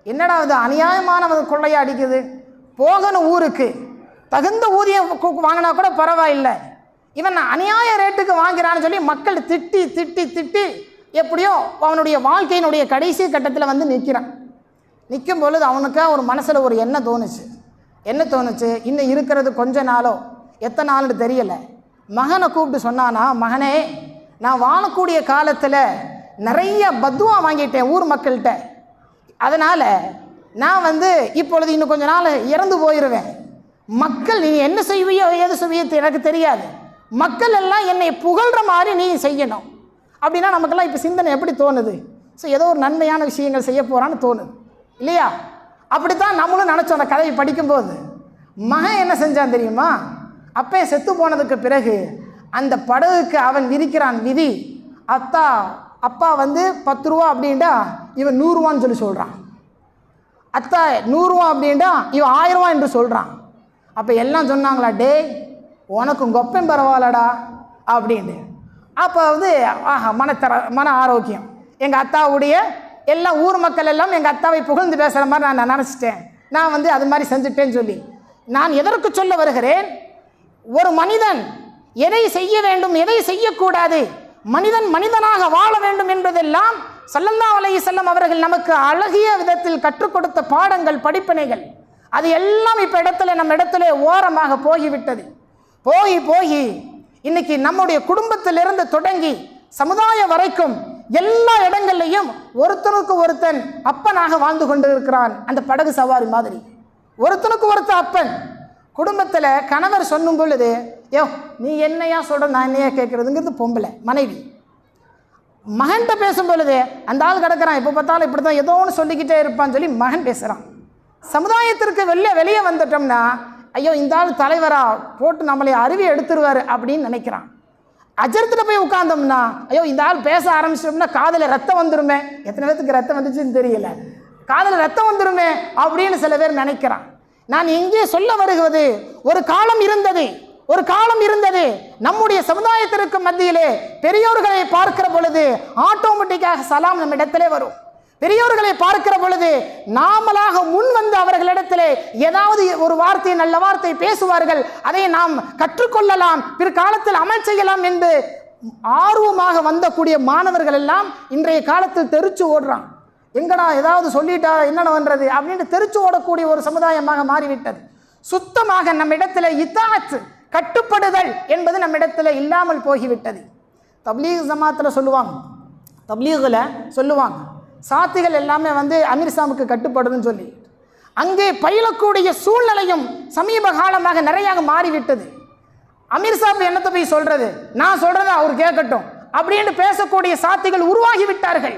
என்னடா அது அநியாயமான கொள்ளையா அடிக்குது, போகணும் ஊருக்கு, தகுந்த ஊதியம் வாங்கினா கூட பரவாயில்லை, இவன் அநியாய ரேட்டுக்கு வாங்கிறான்னு சொல்லி மக்கள் திட்டி திட்டி திட்டி எப்படியோ அவனுடைய வாழ்க்கையினுடைய கடைசி கட்டத்தில் வந்து நிற்கிறான். நிற்கும் பொழுது அவனுக்காக ஒரு மனசில் ஒரு என்ன தோணுச்சு, இன்னும் இருக்கிறது கொஞ்ச நாளோ எத்தனை நாள்னு தெரியலை. மகனை கூப்பிட்டு சொன்னானா, மகனே நான் வாழக்கூடிய காலத்தில் நிறைய பத்துவா வாங்கிட்டேன் ஊர் மக்கள்கிட்ட, அதனால் நான் வந்து இப்பொழுது இன்னும் கொஞ்ச நாள் இறந்து போயிடுவேன். மக்கள் நீ என்ன செய்வியோ ஏது செய்வியோ எனக்கு தெரியாது, மக்கள் எல்லாம் என்னை புகழ்கிற மாதிரி நீ செய்யணும் அப்படின்னா நமக்கெல்லாம் இப்போ சிந்தனை எப்படி தோணுது? ஸோ ஏதோ ஒரு நன்மையான விஷயங்கள் செய்ய போகிறான்னு தோணுது இல்லையா? அப்படித்தான் நம்மளும் நினச்சோம். அந்த கதையை படிக்கும்போது மகன் என்ன செஞ்சான் தெரியுமா? அப்பே செத்து போனதுக்கு பிறகு அந்த படகுக்கு அவன் விதிக்கிறான் விதி, அப்பா வந்து 10 ரூபா அப்படின்டா இவன் 100 ரூபான்னு சொல்லி சொல்கிறான், அத்தா 100 ரூபா அப்படின்டா இவன் 1000 ரூபா என்று சொல்கிறான். அப்போ எல்லாம் சொன்னாங்களா, டே உனக்கு கொப்பம் பரவாயில்லடா அப்படின்ட்டு. அப்போ வந்து மன ஆரோக்கியம், எங்கள் அத்தாவுடைய எல்லாம் ஊர் மக்கள் எல்லாம் எங்கள் அத்தாவை புகழ்ந்து பேசுகிற மாதிரி நான் நினச்சிட்டேன், நான் வந்து அது மாதிரி செஞ்சுட்டேன்னு சொல்லி. நான் எதற்கு சொல்ல வருகிறேன், ஒரு மனிதன் எதை செய்ய வேண்டும் எதை செய்யக்கூடாது, மனிதனாக வாழ வேண்டும் என்பதெல்லாம் ஸல்லல்லாஹு அலைஹி வஸல்லம் அவர்கள் நமக்கு அழகிய விதத்தில் கற்றுக் கொடுத்த பாடங்கள், படிப்பினைகள். அது எல்லாம் இப்போ நம்ம இடத்துல ஓரமாக போகிவிட்டது. போய் இன்னைக்கு நம்முடைய குடும்பத்திலிருந்து தொடங்கி சமுதாயம் வரைக்கும் எல்லா இடங்கள்லையும் ஒருத்தனுக்கு ஒருத்தன் அப்பனாக வாழ்ந்து கொண்டு இருக்கிறான். அந்த படகு சவாரி மாதிரி ஒருத்தனுக்கு ஒருத்தன் அப்பன். குடும்பத்தில் கணவர் சொல்லும் பொழுது, யோ நீ என்னையா சொல்ற, நான் என்னையா கேட்கறதுங்கிறது பொம்பளை மனைவி. மகன்கிட்ட பேசும் பொழுது, அந்த ஆள் கிடக்கிறான், எப்போ பார்த்தாலும் இப்படி தான் ஏதோ ஒன்று சொல்லிக்கிட்டே இருப்பான்னு சொல்லி மகன் பேசுகிறான். சமுதாயத்திற்கு வெளியே வந்துட்டோம்னா, ஐயோ இந்த ஆள் தலைவரா போட்டு நம்மளை அருவி எடுத்துருவார் அப்படின்னு நினைக்கிறான். அஜரத்தில் போய் உட்கார்ந்தோம்னா, ஐயோ இந்த ஆள் பேச ஆரம்பிச்சிட்டோம்னா காதில் ரத்தம் வந்துருமே. எத்தனை பேருக்கு ரத்தம் வந்துச்சுன்னு தெரியல, காதில் ரத்தம் வந்துருமே அப்படின்னு சில பேர் நினைக்கிறான். நான் எங்கே சொல்ல வருகிறது, ஒரு காலம் இருந்தது நம்முடைய சமுதாயத்திற்கு மத்தியிலே பெரியோர்களை பார்க்கிற பொழுது ஆட்டோமேட்டிக்காக சலாம் நம்ம இடத்திலே வரும். பெரியோர்களை பார்க்கிற பொழுது நாமளாக முன் வந்து அவர்களிடத்திலே ஏதாவது ஒரு வார்த்தை, நல்ல வார்த்தை பேசுவார்கள். அதை நாம் கற்றுக்கொள்ளலாம், பிற்காலத்தில் அமல் செய்யலாம் என்று ஆர்வமாக வந்தக்கூடிய மாணவர்கள் எல்லாம் இன்றைய காலத்தில் தெரிச்சு ஓடுறான். எங்கடா ஏதாவது சொல்லிட்டா என்னென்ன பண்றது அப்படின்னு தெரிச்சு ஓடக்கூடிய ஒரு சமுதாயமாக மாறிவிட்டது. சுத்தமாக நம்ம இடத்துல இத்தாத், கட்டுப்படுதல் என்பது நம்ம இடத்துல இல்லாமல் போகிவிட்டது. தப்லீக் ஜமாத்தில் சொல்லுவாங்க சாத்திகள் எல்லாமே வந்து அமீர் சாமுக்கு கட்டுப்படுதுன்னு சொல்லி, அங்கே பயிலக்கூடிய சூழ்நிலையும் சமீப காலமாக நிறைய மாறிவிட்டது. அமீர் சாப் என்னத்தை போய் சொல்றது, நான் சொல்றத அவர் கேட்கட்டும் அப்படின்னு பேசக்கூடிய சாத்திகள் உருவாகி விட்டார்கள்.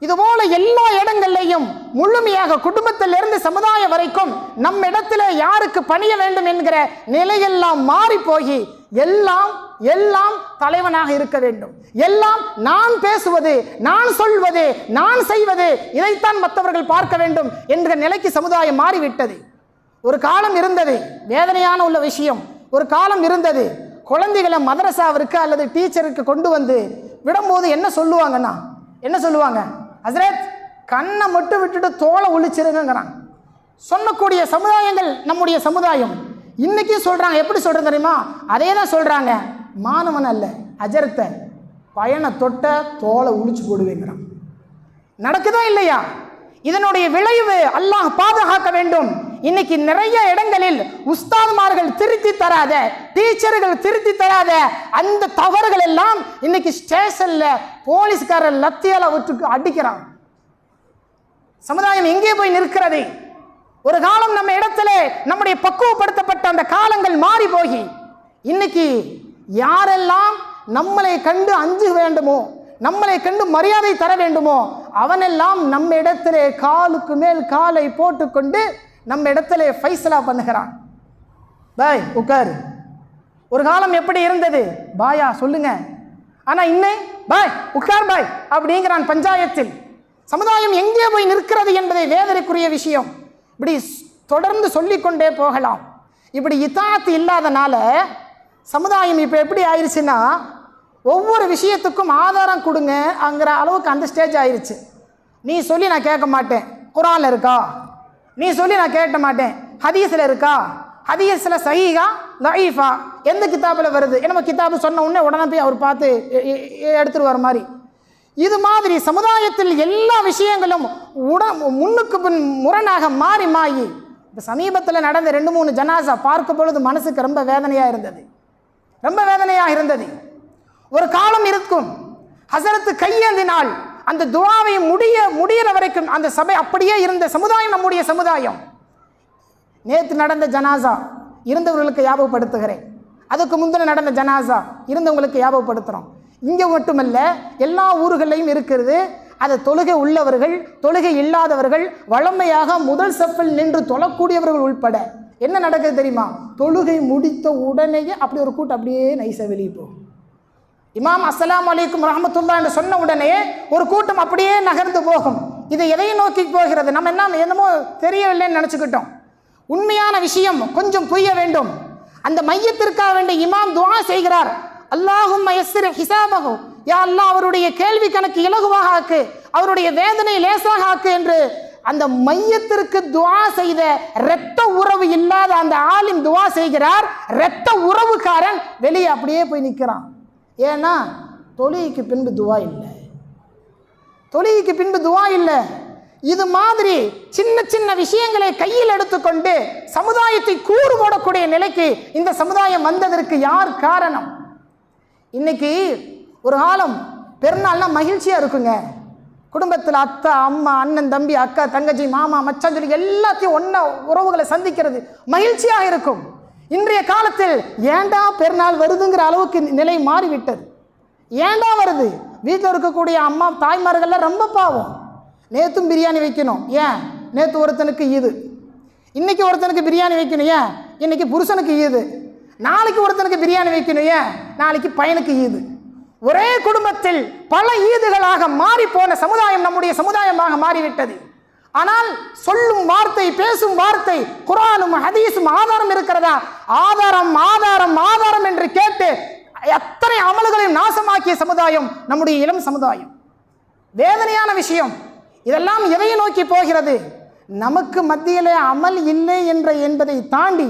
இதுபோல எல்லா இடங்கள்லையும் முழுமையாக குடும்பத்திலிருந்து சமுதாயம் வரைக்கும் நம்ம இடத்துல யாருக்கு பணிய வேண்டும் என்கிற நிலையெல்லாம் மாறி போய் எல்லாம் தலைவனாக இருக்க வேண்டும், எல்லாம் நான் பேசுவது, நான் சொல்வது, நான் செய்வது, இதைத்தான் மற்றவர்கள் பார்க்க வேண்டும் என்கிற நிலைக்கு சமுதாயம் மாறிவிட்டது. ஒரு காலம் இருந்தது, வேதனையான உள்ள விஷயம், ஒரு காலம் இருந்தது, குழந்தைகளை மதரசாவிற்கு அல்லது டீச்சருக்கு கொண்டு வந்து விடும்போது என்ன சொல்லுவாங்க, ஹஸ்ரத் கண்ணை மட்டும் விட்டுட்டு தோலை ஒழிச்சிருங்கிறான். சொல்லக்கூடிய சமுதாயங்கள் நம்முடைய சமுதாயம். இன்னைக்கு சொல்றாங்க, எப்படி சொல்றது தெரியுமா, அதே தான் சொல்றாங்க, மாணவன் அல்ல அஜரத்தை பயனை தொட்ட தோலை உழிச்சு போடுவேங்கிறான். நடக்குதா இல்லையா? இதனுடைய விளைவு அல்லாஹ் பாதுகாக்க வேண்டும். இன்னைக்கு நிறைய இடங்களில் உஸ்தாத்மார்கள் திருத்தி தராத, டீச்சர்கள் திருத்தி தராத அந்த தவறுகள் எல்லாம் இன்னைக்கு ஸ்டேஷன்ல போலீஸ்காரர் லத்தியால விட்டு அடிக்கிறான். சமுதாயம் எங்கே போய் நிற்கிறது? ஒரு காலம் நம்ம இடத்துல நம்முடைய பக்குவப்படுத்தப்பட்ட அந்த காலங்கள் மாறி போகி இன்னைக்கு யாரெல்லாம் நம்மளை கண்டு அஞ்சு வேண்டுமோ, நம்மளை கண்டு மரியாதை தர வேண்டுமோ, அவனெல்லாம் நம்ம இடத்திலே காலுக்கு மேல் காலை போட்டுக்கொண்டு நம்ம இடத்துல ஃபைசலா பண்ணுகிறான். பாய் உட்காரு. ஒரு காலம் எப்படி இருந்தது, பாயா சொல்லுங்க, ஆனா இன்னும் பாய் உட்கார் பாய் அப்படிங்கிறான் பஞ்சாயத்தில். சமுதாயம் எங்கே போய் நிற்கிறது என்பதை வேதனைக்குரிய விஷயம். இப்படி தொடர்ந்து சொல்லிக்கொண்டே போகலாம். இப்படி இத்தாத்து இல்லாதனால சமுதாயம் இப்போ எப்படி ஆயிடுச்சுன்னா, ஒவ்வொரு விஷயத்துக்கும் ஆதாரம் கொடுங்க அங்கிற அளவுக்கு அந்த ஸ்டேஜ் ஆயிடுச்சு. நீ சொல்லி நான் கேட்க மாட்டேன், குரான்ல இருக்கா? நீ சொல்லி நான் கேட்க மாட்டேன், ஹதீஸில் இருக்கா? ஹதீஸில் சஹீஹா லஈஃபா எந்த கிதாபில் வருது? நம்ம கிதாபு சொன்ன உடனே போய் அவர் பார்த்து எடுத்துட்டு வர மாதிரி. இது மாதிரி சமுதாயத்தில் எல்லா விஷயங்களும் முன்னுக்கு பின் முரணாக மாறி இப்போ சமீபத்தில் நடந்த 2-3 ஜனாசா பார்க்கும் பொழுது மனசுக்கு ரொம்ப வேதனையாக இருந்தது. ஒரு காலம் இருக்கும், ஹசரத்து கையேந்தினால் அந்த துஆவை முடிகிற வரைக்கும் அந்த சபை அப்படியே இருந்த சமுதாயம் நம்முடைய சமுதாயம். நேற்று நடந்த ஜனாசா இருந்தவர்களுக்கு ஞாபகப்படுத்துகிறேன், அதுக்கு முந்தின நடந்த ஜனாசா இருந்தவங்களுக்கு ஞாபகப்படுத்துகிறோம். இங்கே மட்டுமல்ல, எல்லா ஊர்களையும் இருக்கிறது. அதை தொழுகை உள்ளவர்கள், தொழுகை இல்லாதவர்கள், வழமையாக முதல் சஃபில் நின்று தொழக்கூடியவர்கள் உள்பட என்ன நடக்குது தெரியுமா? தொழுகை முடித்த உடனேயே அப்படி ஒரு கூட்டம் அப்படியே நைஸா வெளியே போகும். இமாம் அஸ்ஸலாமு அலைக்கும் ரஹ்மத்துல்லாஹ் என்று சொன்ன உடனே ஒரு கூட்டம் அப்படியே நகர்ந்து போகும். இது எதை நோக்கி போகிறது? நம்ம என்னமோ தெரியவில்லைன்னு நினச்சிக்கிட்டோம். உண்மையான விஷயம் கொஞ்சம் புரிய வேண்டும். அந்த மையத்திற்காக வேண்டிய இமாம் துஆ செய்கிறார், அல்லாஹும்ம யஸ்ஸிர் ஹிசாபஹு, யா அல்லாஹ் அவருடைய கேள்வி கணக்கு இலகுவாக ஆக்கு, அவருடைய வேதனை லேசாக ஆக்கு என்று அந்த மையத்திற்கு துஆ செய்த இரத்த உறவு இல்லாத அந்த ஆலிம் துஆ செய்கிறார். இரத்த உறவுக்காரன் வெளியே அப்படியே போய் நிற்கிறான். ஏன்னா தொழுகைக்கு பின்பு துஆ இல்லை. இது மாதிரி சின்ன சின்ன விஷயங்களை கையில் எடுத்துக்கொண்டு சமுதாயத்தை கூறு போடக்கூடிய நிலைக்கு இந்த சமுதாயம் வந்ததற்கு யார் காரணம்? இன்னைக்கு ஒரு காலம் பெருநாள்னா மகிழ்ச்சியா இருக்குங்க. குடும்பத்தில் அத்தை, அம்மா, அண்ணன், தம்பி, அக்கா, தங்கச்சி, மாமா, மச்சான் சொல்லி எல்லாத்தையும் ஒன்றா உறவுகளை சந்திக்கிறது மகிழ்ச்சியாக இருக்கும். இன்றைய காலத்தில் ஏண்டா பெருநாள் வருதுங்கிற அளவுக்கு நிலை மாறிவிட்டது. ஏண்டா வருது? வீட்டில் இருக்கக்கூடிய அம்மா தாய்மார்கள்லாம் ரொம்ப பாவம். நேற்றும் பிரியாணி வைக்கணும், ஏன்? நேற்று ஒருத்தனுக்கு ஈது. இன்னைக்கு ஒருத்தனுக்கு பிரியாணி வைக்கணும், ஏன்? இன்னைக்கு புருஷனுக்கு ஈது. நாளைக்கு ஒருத்தனுக்கு பிரியாணி வைக்கணும், ஏன்? நாளைக்கு பையனுக்கு ஈது. ஒரே குடும்பத்தில் பல ஈதுகளாக மாறி போன சமுதாயம் நம்முடைய சமுதாயமாக மாறிவிட்டது. ஆனால் சொல்லும் வார்த்தை, பேசும் வார்த்தை, குர்ஆனும் ஹதீஸும் ஆதாரம் இருக்கிறதா? ஆதாரம் ஆதாரம் ஆதாரம் என்று கேட்டு அத்தனை அமல்களையும் நாசமாக்கிய சமுதாயம் நம்முடைய இளம் சமுதாயம். வேதனையான விஷயம். இதெல்லாம் எதை நோக்கி போகிறது? நமக்கு மத்தியிலே அமல் இல்லை என்பதை தாண்டி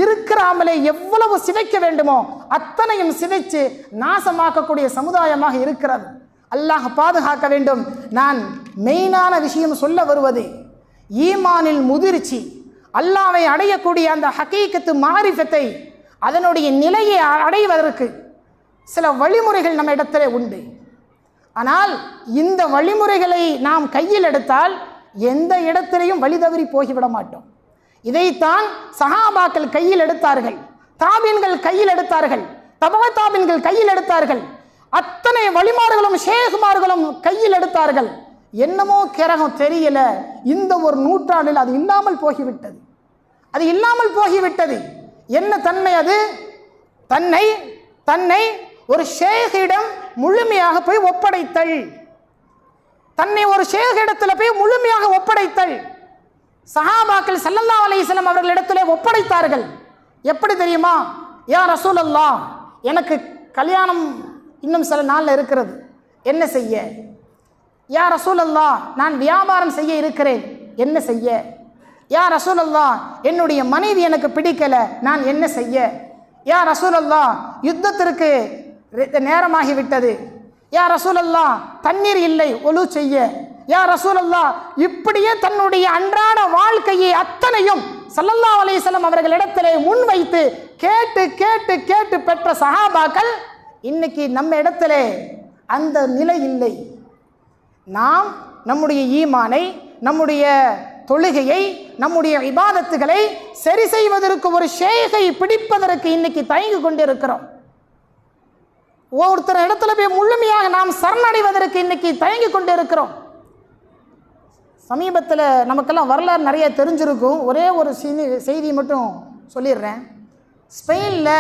இருக்கிற அமலை எவ்வளவு சிதைக்க வேண்டுமோ அத்தனையும் சிதைச்சு நாசமாக்கக்கூடிய சமுதாயமாக இருக்கிறது. அல்லாஹ் பாதுகாக்க வேண்டும். நான் மெயினான விஷயம் சொல்ல வருவது ஈமானில் முதிர்ச்சி, அல்லாஹ்வை அடையக்கூடிய அந்த ஹகீகத்து மாரிஃபத்தை, அதனுடைய நிலையை அடைவதற்கு சில வழிமுறைகள் நம்ம இடத்திலே உண்டு. ஆனால் இந்த வழிமுறைகளை நாம் கையில் எடுத்தால் எந்த இடத்திலையும் வழி தவறி போய்விட மாட்டோம். இதைத்தான் சஹாபாக்கள் கையில் எடுத்தார்கள், தாபீன்கள் கையில் எடுத்தார்கள், தபா தாபீன்கள் கையில் எடுத்தார்கள், அத்தனை வழிமார்களும் ஷேகுமார்களும் கையில் எடுத்தார்கள். என்னமோ கிரகம் தெரியல, இந்த ஒரு நூற்றாண்டில் அது இல்லாமல் போகிவிட்டது. அது இல்லாமல் போகிவிட்டது. என்ன தன்மை அது? தன்னை ஒரு ஷேகிடம் முழுமையாக போய் ஒப்படைத்தல். தன்னை ஒரு ஷேகிடத்தில் போய் முழுமையாக ஒப்படைத்தல். சஹாபாக்கள் ஸல்லல்லாஹு அலைஹி வஸல்லம் அவர்களிடத்திலே ஒப்படைத்தார்கள். எப்படி தெரியுமா? யா ரசூலல்லாஹ், எனக்கு கல்யாணம் இன்னும் சில நாளில் இருக்கிறது, என்ன செய்ய? யா ரசூலல்லாஹ், நான் வியாபாரம் செய்ய இருக்கிறேன், என்ன செய்ய? யா ரசூலல்லாஹ், என்னுடைய மனைவி எனக்கு பிடிக்கல, நான் என்ன செய்ய? யா ரசூலல்லாஹ், யுத்தத்திற்கு நேரமாகிவிட்டது. யா ரசூலல்லாஹ், தண்ணீர் இல்லை, ஒலு செய்ய. யா ரசூலல்லாஹ், இப்படியே தன்னுடைய அன்றாட வாழ்க்கையை அத்தனையும் ஸல்லல்லாஹு அலைஹி வஸல்லம் அவர்களிடத்திலே முன்வைத்து கேட்டு கேட்டு கேட்டு பெற்ற சஹாபாக்கள் இன்னைக்கு நம்ம இடத்திலே அந்த நிலை இல்லை. நாம் நம்முடைய ஈமானை, நம்முடைய தொழுகையை, நம்முடைய இபாதத்துகளை சரி செய்வதற்கு ஒரு ஷேகை பிடிப்பதற்கு இன்னைக்கு தயங்கி கொண்டிருக்கிறோம். ஒருத்தர் இடத்துல போய் முழுமையாக நாம் சரணடைவதற்கு இன்னைக்கு தயங்கி கொண்டிருக்கிறோம். சமீபத்தில் நமக்கெல்லாம் வரலாறு நிறைய தெரிஞ்சிருக்கும். ஒரே ஒரு செய்தி மட்டும் சொல்லிடுறேன். ஸ்பெயினில்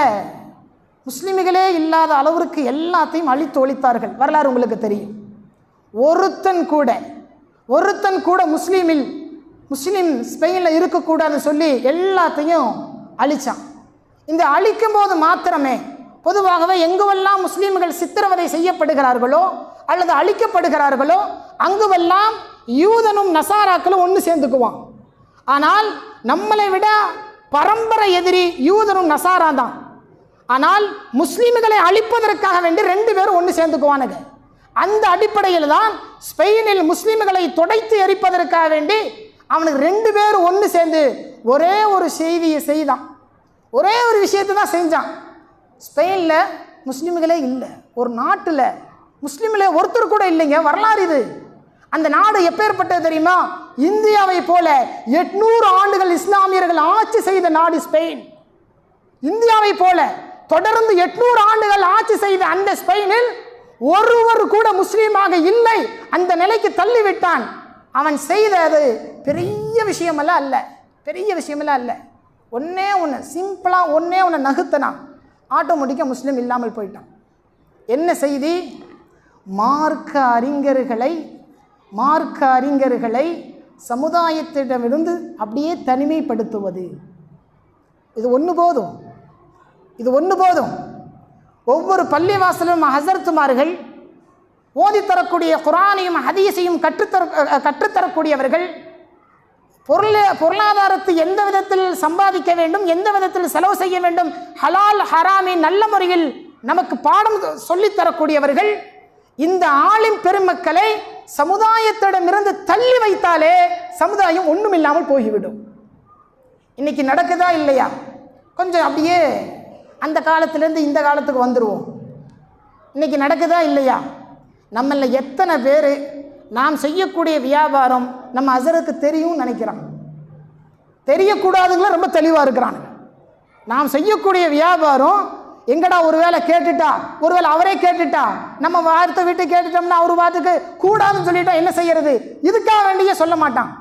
முஸ்லிம்களே இல்லாத அளவிற்கு எல்லாத்தையும் அழித்து ஒழித்தார்கள். வரலாறு உங்களுக்கு தெரியும். ஒருத்தன் கூட முஸ்லீம் ஸ்பெயினில் இருக்கக்கூடாதுன்னு சொல்லி எல்லாத்தையும் அழித்தான். இந்த அழிக்கும் போது மாத்திரமே பொதுவாகவே எங்குவெல்லாம் முஸ்லீம்கள் சித்திரவதை செய்யப்படுகிறார்களோ அல்லது அழிக்கப்படுகிறார்களோ அங்குவெல்லாம் யூதனும் நசாராக்களும் ஒன்று சேர்ந்துக்குவான். ஆனால் நம்மளை விட பரம்பரை எதிரி யூதனும் நசாரா தான். ஆனால் முஸ்லீம்களை அழிப்பதற்காக வேண்டி ரெண்டு பேரும் ஒன்று சேர்ந்துக்குவானுங்க. அந்த அடிப்படையில் தான் ஸ்பெயினில் முஸ்லீம்களை துடைத்து எரிப்பதற்காக வேண்டி அவனுக்கு ரெண்டு பேரும் ஒன்று சேர்ந்து ஒரே ஒரு செய்தியை செய்தான். ஒரே ஒரு விஷயத்தை தான் செஞ்சான். ஸ்பெயினில் முஸ்லீம்களே இல்லை, ஒரு நாட்டில் முஸ்லீம்களே ஒருத்தர் கூட இல்லைங்க. வரலாறு இது. அந்த நாடு எப்பேற்பட்டது தெரியுமா? இந்தியாவை போல 800 ஆண்டுகள் இஸ்லாமியர்கள் ஆட்சி செய்த நாடு ஸ்பெயின். இந்தியாவை போல தொடர்ந்து 800 ஆண்டுகள் ஆட்சி செய்த அந்த ஸ்பெயினில் ஒருவர் கூட முஸ்லீமாக இல்லை. அந்த நிலைக்கு தள்ளிவிட்டான். அவன் செய்தது பெரிய விஷயமெல்லாம் அல்ல. ஒன்னே ஒன்று சிம்பிளாக நகுத்தனான். ஆட்டோமேட்டிக்காக முஸ்லீம் இல்லாமல் போயிட்டான். என்ன செய்தி? மார்க்க அறிஞர்களை சமுதாயத்திடமிருந்து அப்படியே தனிமைப்படுத்துவது. இது ஒன்று போதும். ஒவ்வொரு பள்ளிவாசலும் ஹஸரத்துமார்கள் ஓதித்தரக்கூடிய குர்ஆனையும் ஹதீஸையும் கற்றுத்தரக்கூடியவர்கள், பொருளாதாரத்தை எந்த விதத்தில் சம்பாதிக்க வேண்டும், எந்த விதத்தில் செலவு செய்ய வேண்டும், ஹலால் ஹராமை நல்ல முறையில் நமக்கு பாடம் சொல்லித்தரக்கூடியவர்கள், இந்த ஆலிம் பெருமக்களை சமுதாயத்திடமிருந்து தள்ளி வைத்தாலே சமுதாயம் ஒன்றும் இல்லாமல் போய்விடும். இன்னைக்கு நடக்குதா இல்லையா? கொஞ்சம் அப்படியே அந்த காலத்திலேருந்து இந்த காலத்துக்கு வந்துடுவோம். இன்னைக்கு நடக்குதா இல்லையா? நம்மள எத்தனை பேர் நாம் செய்யக்கூடிய வியாபாரம் நம்ம அசருக்கு தெரியும் நினைக்கிறான், தெரியக்கூடாதுங்களா ரொம்ப தெளிவாக இருக்கிறாங்க. நாம் செய்யக்கூடிய வியாபாரம் எங்கடா ஒருவேளை கேட்டுட்டா, ஒருவேளை அவரே கேட்டுட்டா, நம்ம வார்த்தை விட்டு கேட்டுட்டோம்னா அவர் வார்த்தைக்கு கூடாதுன்னு சொல்லிட்டா என்ன செய்யறது? இதுக்காக வேண்டிய சொல்ல மாட்டான்.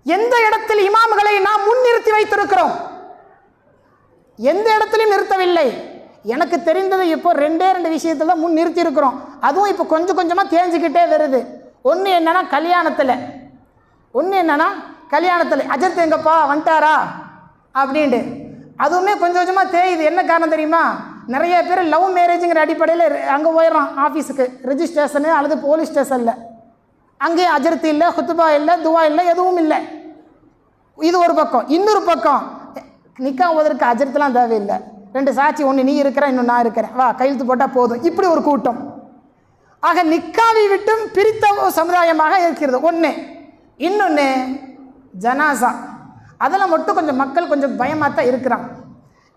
எந்த இடத்தில் இமாம்களை நாம் முன்னிறுத்தி வைத்திருக்கிறோம்? எந்த இடத்திலும் நிறுத்தவில்லை. எனக்கு தெரிந்தது இப்போ 2 விஷயத்துல தான் முன் நிறுத்தி இருக்கிறோம். அதுவும் இப்போ கொஞ்சம் கொஞ்சமாக தேஞ்சிக்கிட்டே வருது. ஒன்று என்னன்னா கல்யாணத்தில் அஜர்த்து எங்கப்பா வந்துட்டாரா அப்படின்ட்டு அதுவுமே கொஞ்சம் கொஞ்சமாக தேயுது. என்ன காரணம் தெரியுமா? நிறைய பேர் லவ் மேரேஜுங்கிற அடிப்படையில் அங்கே போயிடுறான் ஆஃபீஸுக்கு, ரிஜிஸ்ட்ரேஷனு அல்லது போலீஸ் ஸ்டேஷனில். அங்கேயும் அஜர்த்து இல்லை, ஹுத்துபா இல்லை, துவா இல்லை, எதுவும் இல்லை. இது ஒரு பக்கம். இன்னொரு பக்கம் நிக்கா ஓதற்கு அஜர்த்துலாம் தேவையில்லை, 2 சாட்சி, ஒன்று நீ இருக்கிற இன்னும் நான் இருக்கிறேன், வா கையெழுத்து போட்டால் போதும், இப்படி ஒரு கூட்டம். ஆக நிக்காவை விட்டும் பிரித்த சமுதாயமாக இருக்கிறது ஒன்று. இன்னொன்று ஜனாசா, அதில் மட்டும் கொஞ்சம் மக்கள் கொஞ்சம் பயமாக தான் இருக்கிறாங்க.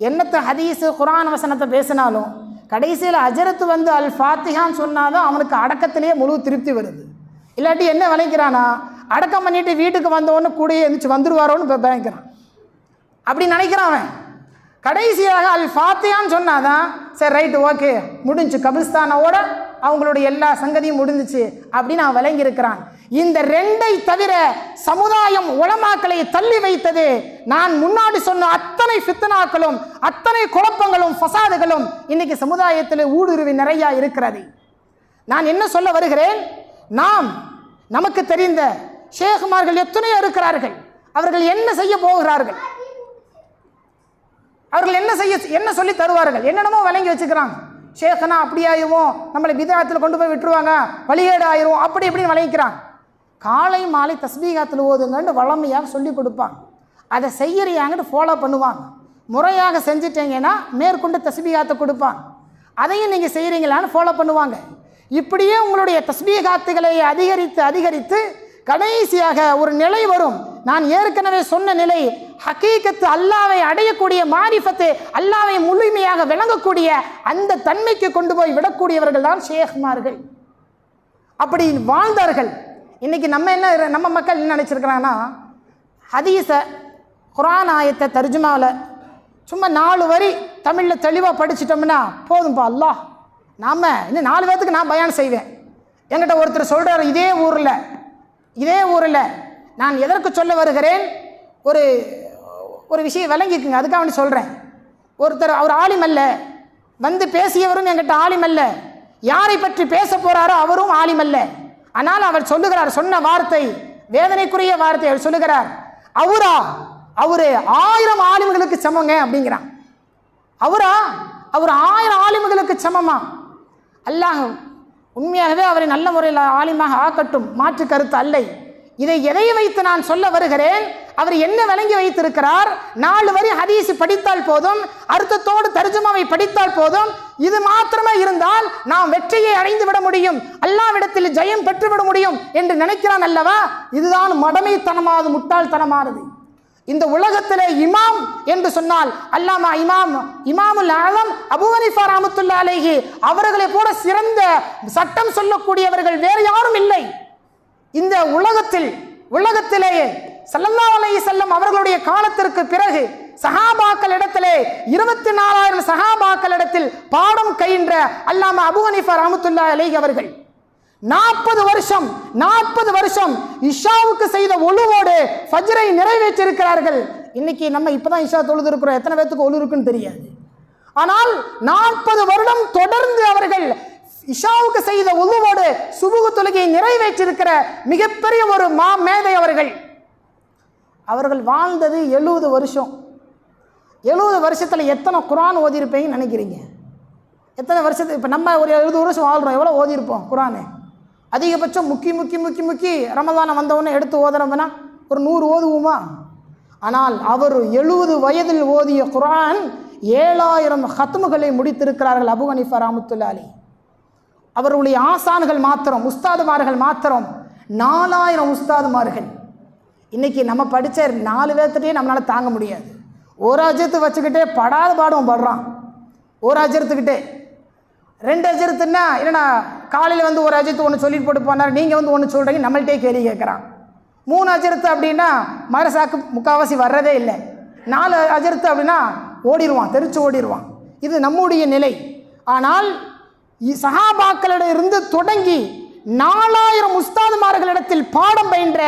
என்னத்தை ஹதீஸு குர்ஆன் வசனத்தை பேசினாலும் கடைசியில் அஜரத்து வந்து அல் ஃபாத்திஹான்னு சொன்னாதான் அவனுக்கு அடக்கத்திலேயே முழு திருப்தி வருது. இல்லாட்டி என்ன விளைக்கிறானா, அடக்கம் பண்ணிட்டு வீட்டுக்கு வந்தவொன்னு கூட எழுந்துச்சு வந்துடுவாரோன்னு பயக்கிறான். அப்படி நினைக்கிறான் அவன். கடைசியாக அல் ஃபாத்திஹான்னு சொன்னாதான் சரி ரைட்டு ஓகே முடிஞ்சு, கபிஸ்தானோட அவங்களுடைய எல்லா சங்கதியும் முடிஞ்சிச்சு அப்படின்னு அவன் விளங்கி இருக்கிறான். இந்த 2ஐ தவிர சமுதாயம் உலமாக்களை தள்ளி வைத்தது நான் முன்னாடி சொன்ன அத்தனை ஃபித்னாக்களும் அத்தனை குழப்பங்களும் ஃபசாதுகளும் இன்னைக்கு சமுதாயத்தில் ஊடுருவி நிறையா இருக்கிறது. நான் என்ன சொல்ல வருகிறேன், நமக்கு தெரிந்த ஷேகுமார்கள் எத்தனையோ இருக்கிறார்கள். அவர்கள் என்ன செய்ய போகிறார்கள்? அவர்கள் என்ன சொல்லி தருவார்கள்? என்னென்னமோ விளங்கி வச்சுக்கிறாங்க. ஷேഖனா அப்படி ஆயிடுவோம், நம்மளை பிதாத்தில் கொண்டு போய் விட்டுருவாங்க, வழிகேடு ஆயிடுவோம், அப்படி இப்படின்னு விளங்கிக்கிறாங்க. காலை மாலை தஸ்பீகாத்தில் ஓதுங்கன்னு வளமையாக சொல்லி கொடுப்பாங்க. அதை செய்யறியாங்கன்னு ஃபாலோ பண்ணுவாங்க. முறையாக செஞ்சிட்டீங்கன்னா மேற்கொண்டு தஸ்பீகாத்தை கொடுப்பாங்க. அதையும் நீங்கள் செய்கிறீங்களான்னு ஃபாலோ பண்ணுவாங்க. இப்படியே உங்களுடைய தஸ்பீகாத்துகளை அதிகரித்து கடைசியாக ஒரு நிலை வரும். நான் ஏற்கனவே சொன்ன நிலை, ஹக்கீகத்து அல்லாவை அடையக்கூடிய மாரிஃபத்து, அல்லாவை முழுமையாக விளங்கக்கூடிய அந்த தன்மைக்கு கொண்டு போய் விடக்கூடியவர்கள் தான் ஷேக்மார்கள். அப்படி வாழ்ந்தார்கள். இன்னைக்கு நம்ம மக்கள் என்ன நினைச்சிருக்கிறாங்கன்னா, ஹதீஸை குர்ஆன் ஆயத்தை தர்ஜுமாவில் சும்மா 4 வரி தமிழில் தெளிவாக படிச்சிட்டோம்னா போதும்பா, அல்லாஹ் நாம் இன்னும் 4 பேர்த்துக்கு நான் பயான் செய்வேன். என்கிட்ட ஒருத்தர் சொல்கிறார், இதே ஊரில் நான் எதற்கு சொல்ல வருகிறேன், ஒரு விஷயம் விளங்கிக்குங்க, அதுக்காக வேண்டி சொல்கிறேன். ஒருத்தர் அவர் ஆலிம் அல்ல, வந்து பேசியவரும் என்கிட்ட ஆலிம் அல்ல, யாரை பற்றி பேச போகிறாரோ அவரும் ஆலிம் அல்ல. ஆனால் அவர் சொல்லுகிறார், சொன்ன வார்த்தை வேதனைக்குரிய வார்த்தை. அவர் சொல்லுகிறார், அவரு 1000 ஆலிம்களுக்கு சமங்க அப்படிங்கிறான். அவர் 1000 ஆலிம்களுக்கு சமமா? அல்லாஹ் உண்மையாகவே அவரை நல்ல முறையில் ஆலிமாக ஆக்கட்டும், மாற்று கருத்து அல்லை. இதை எதை வைத்து நான் சொல்ல வருகிறேன், அவர் என்ன விளங்கி வைத்திருக்கிறார்? 4 வரி ஹதீஸ் படித்தால் போதும், அர்த்தத்தோடு தர்ஜுமாவை படித்தால் போதும், இது மாத்திரமே இருந்தால் நாம் வெற்றியை அடைந்து விட முடியும், அல்லாஹ்விடத்தில் ஜெயம் பெற்றுவிட முடியும் என்று நினைக்கிறான் அல்லவா? இதுதான் மடமைத்தனமானது, முட்டாள்தனமானது. இந்த உலகத்திலே இமாம் என்று சொன்னால் அல்லாமா இமாமுல் ஆலம் அபூ ஹனீஃபா ரஹ்மத்துல்லாஹி அலைஹி அவர்களை போல சிறந்த சட்டம் சொல்லக்கூடியவர்கள் வேறு யாரும் இல்லை இந்த உலகத்திலேயே. ஸல்லல்லாஹு அலைஹி வஸல்லம் அவர்களுடைய காலத்திற்கு பிறகு சஹாபாக்களிடத்திலே 24000 சஹாபாக்களிடத்தில் பாடம் கயின்ற அல்லாமா அபூ ஹனீஃபா ரஹ்மத்துல்லாஹி அலைஹி அவர்கள் 40 வருஷம் இஷாவுக்கு செய்த ஒழுவோடு ஃபஜ்ரை நிறைவேற்றிருக்கிறார்கள். இன்னைக்கு நம்ம இப்பதான் இஷா தொழுது இருக்கிறோம், எத்தனை பேத்துக்கு ஒழு இருக்குன்னு தெரியாது. ஆனால் 40 வருடம் தொடர்ந்து அவர்கள் இஷாவுக்கு செய்த ஒழுவோடு சுபுகு தொழுகையை நிறைவேற்றிருக்கிற மிகப்பெரிய ஒரு மேதை அவர்கள் வாழ்ந்தது 70 வருஷம். 70 வருஷத்துல எத்தனை குர்ஆன் ஓதி இருப்பீங்கன்னு நினைக்கிறீங்க? எத்தனை வருஷத்துக்கு இப்போ நம்ம ஒரு 70 வருஷம் வாழ்றோம், எவ்வளோ ஓதியிருப்போம் குர்ஆனு? அதிகபட்சம் முக்கி ரமலானை வந்தவொடனே எடுத்து ஓதுறோம்னா ஒரு 100 ஓதுவோமா? ஆனால் அவர் 70 வயதில் ஓதிய குர்ஆன் 7000 ஹத்முகளை முடித்திருக்கிறார்கள் அபூ ஹனீஃபா ரஹ்மத்துல்லாஹி அலைஹி. அவருடைய ஆசான்கள் மாத்திரம், உஸ்தாதுமார்கள் மாத்திரம் 4000 உஸ்தாதுமார்கள். இன்றைக்கி நம்ம படித்த 4 பேர்த்திட்டே நம்மளால் தாங்க முடியாது. ஒரு அஜரத்து வச்சுக்கிட்டே படாத பாடம் படுறான். ஒரு அஜரத்துக்கிட்டே 2 அஜரத்துன்னா இல்லைண்ணா, காலையில் வந்து ஒரு அஜரத்து ஒன்று சொல்லிட்டு போட்டு போனார், நீங்கள் வந்து ஒன்று சொல்கிறீங்க, நம்மள்கிட்டே கேள்வி கேட்குறான். 3 அஜரத்து அப்படின்னா மரசாக்கு முக்கால்வாசி வர்றதே இல்லை. 4 அஜரத்து அப்படின்னா ஓடிடுவான், தெரிச்சு ஓடிடுவான். இது நம்முடைய நிலை. ஆனால் சஹாபாக்களிடமிருந்து தொடங்கி 4000 உஸ்தாதுமார்களிடத்தில் பாடம் பயின்ற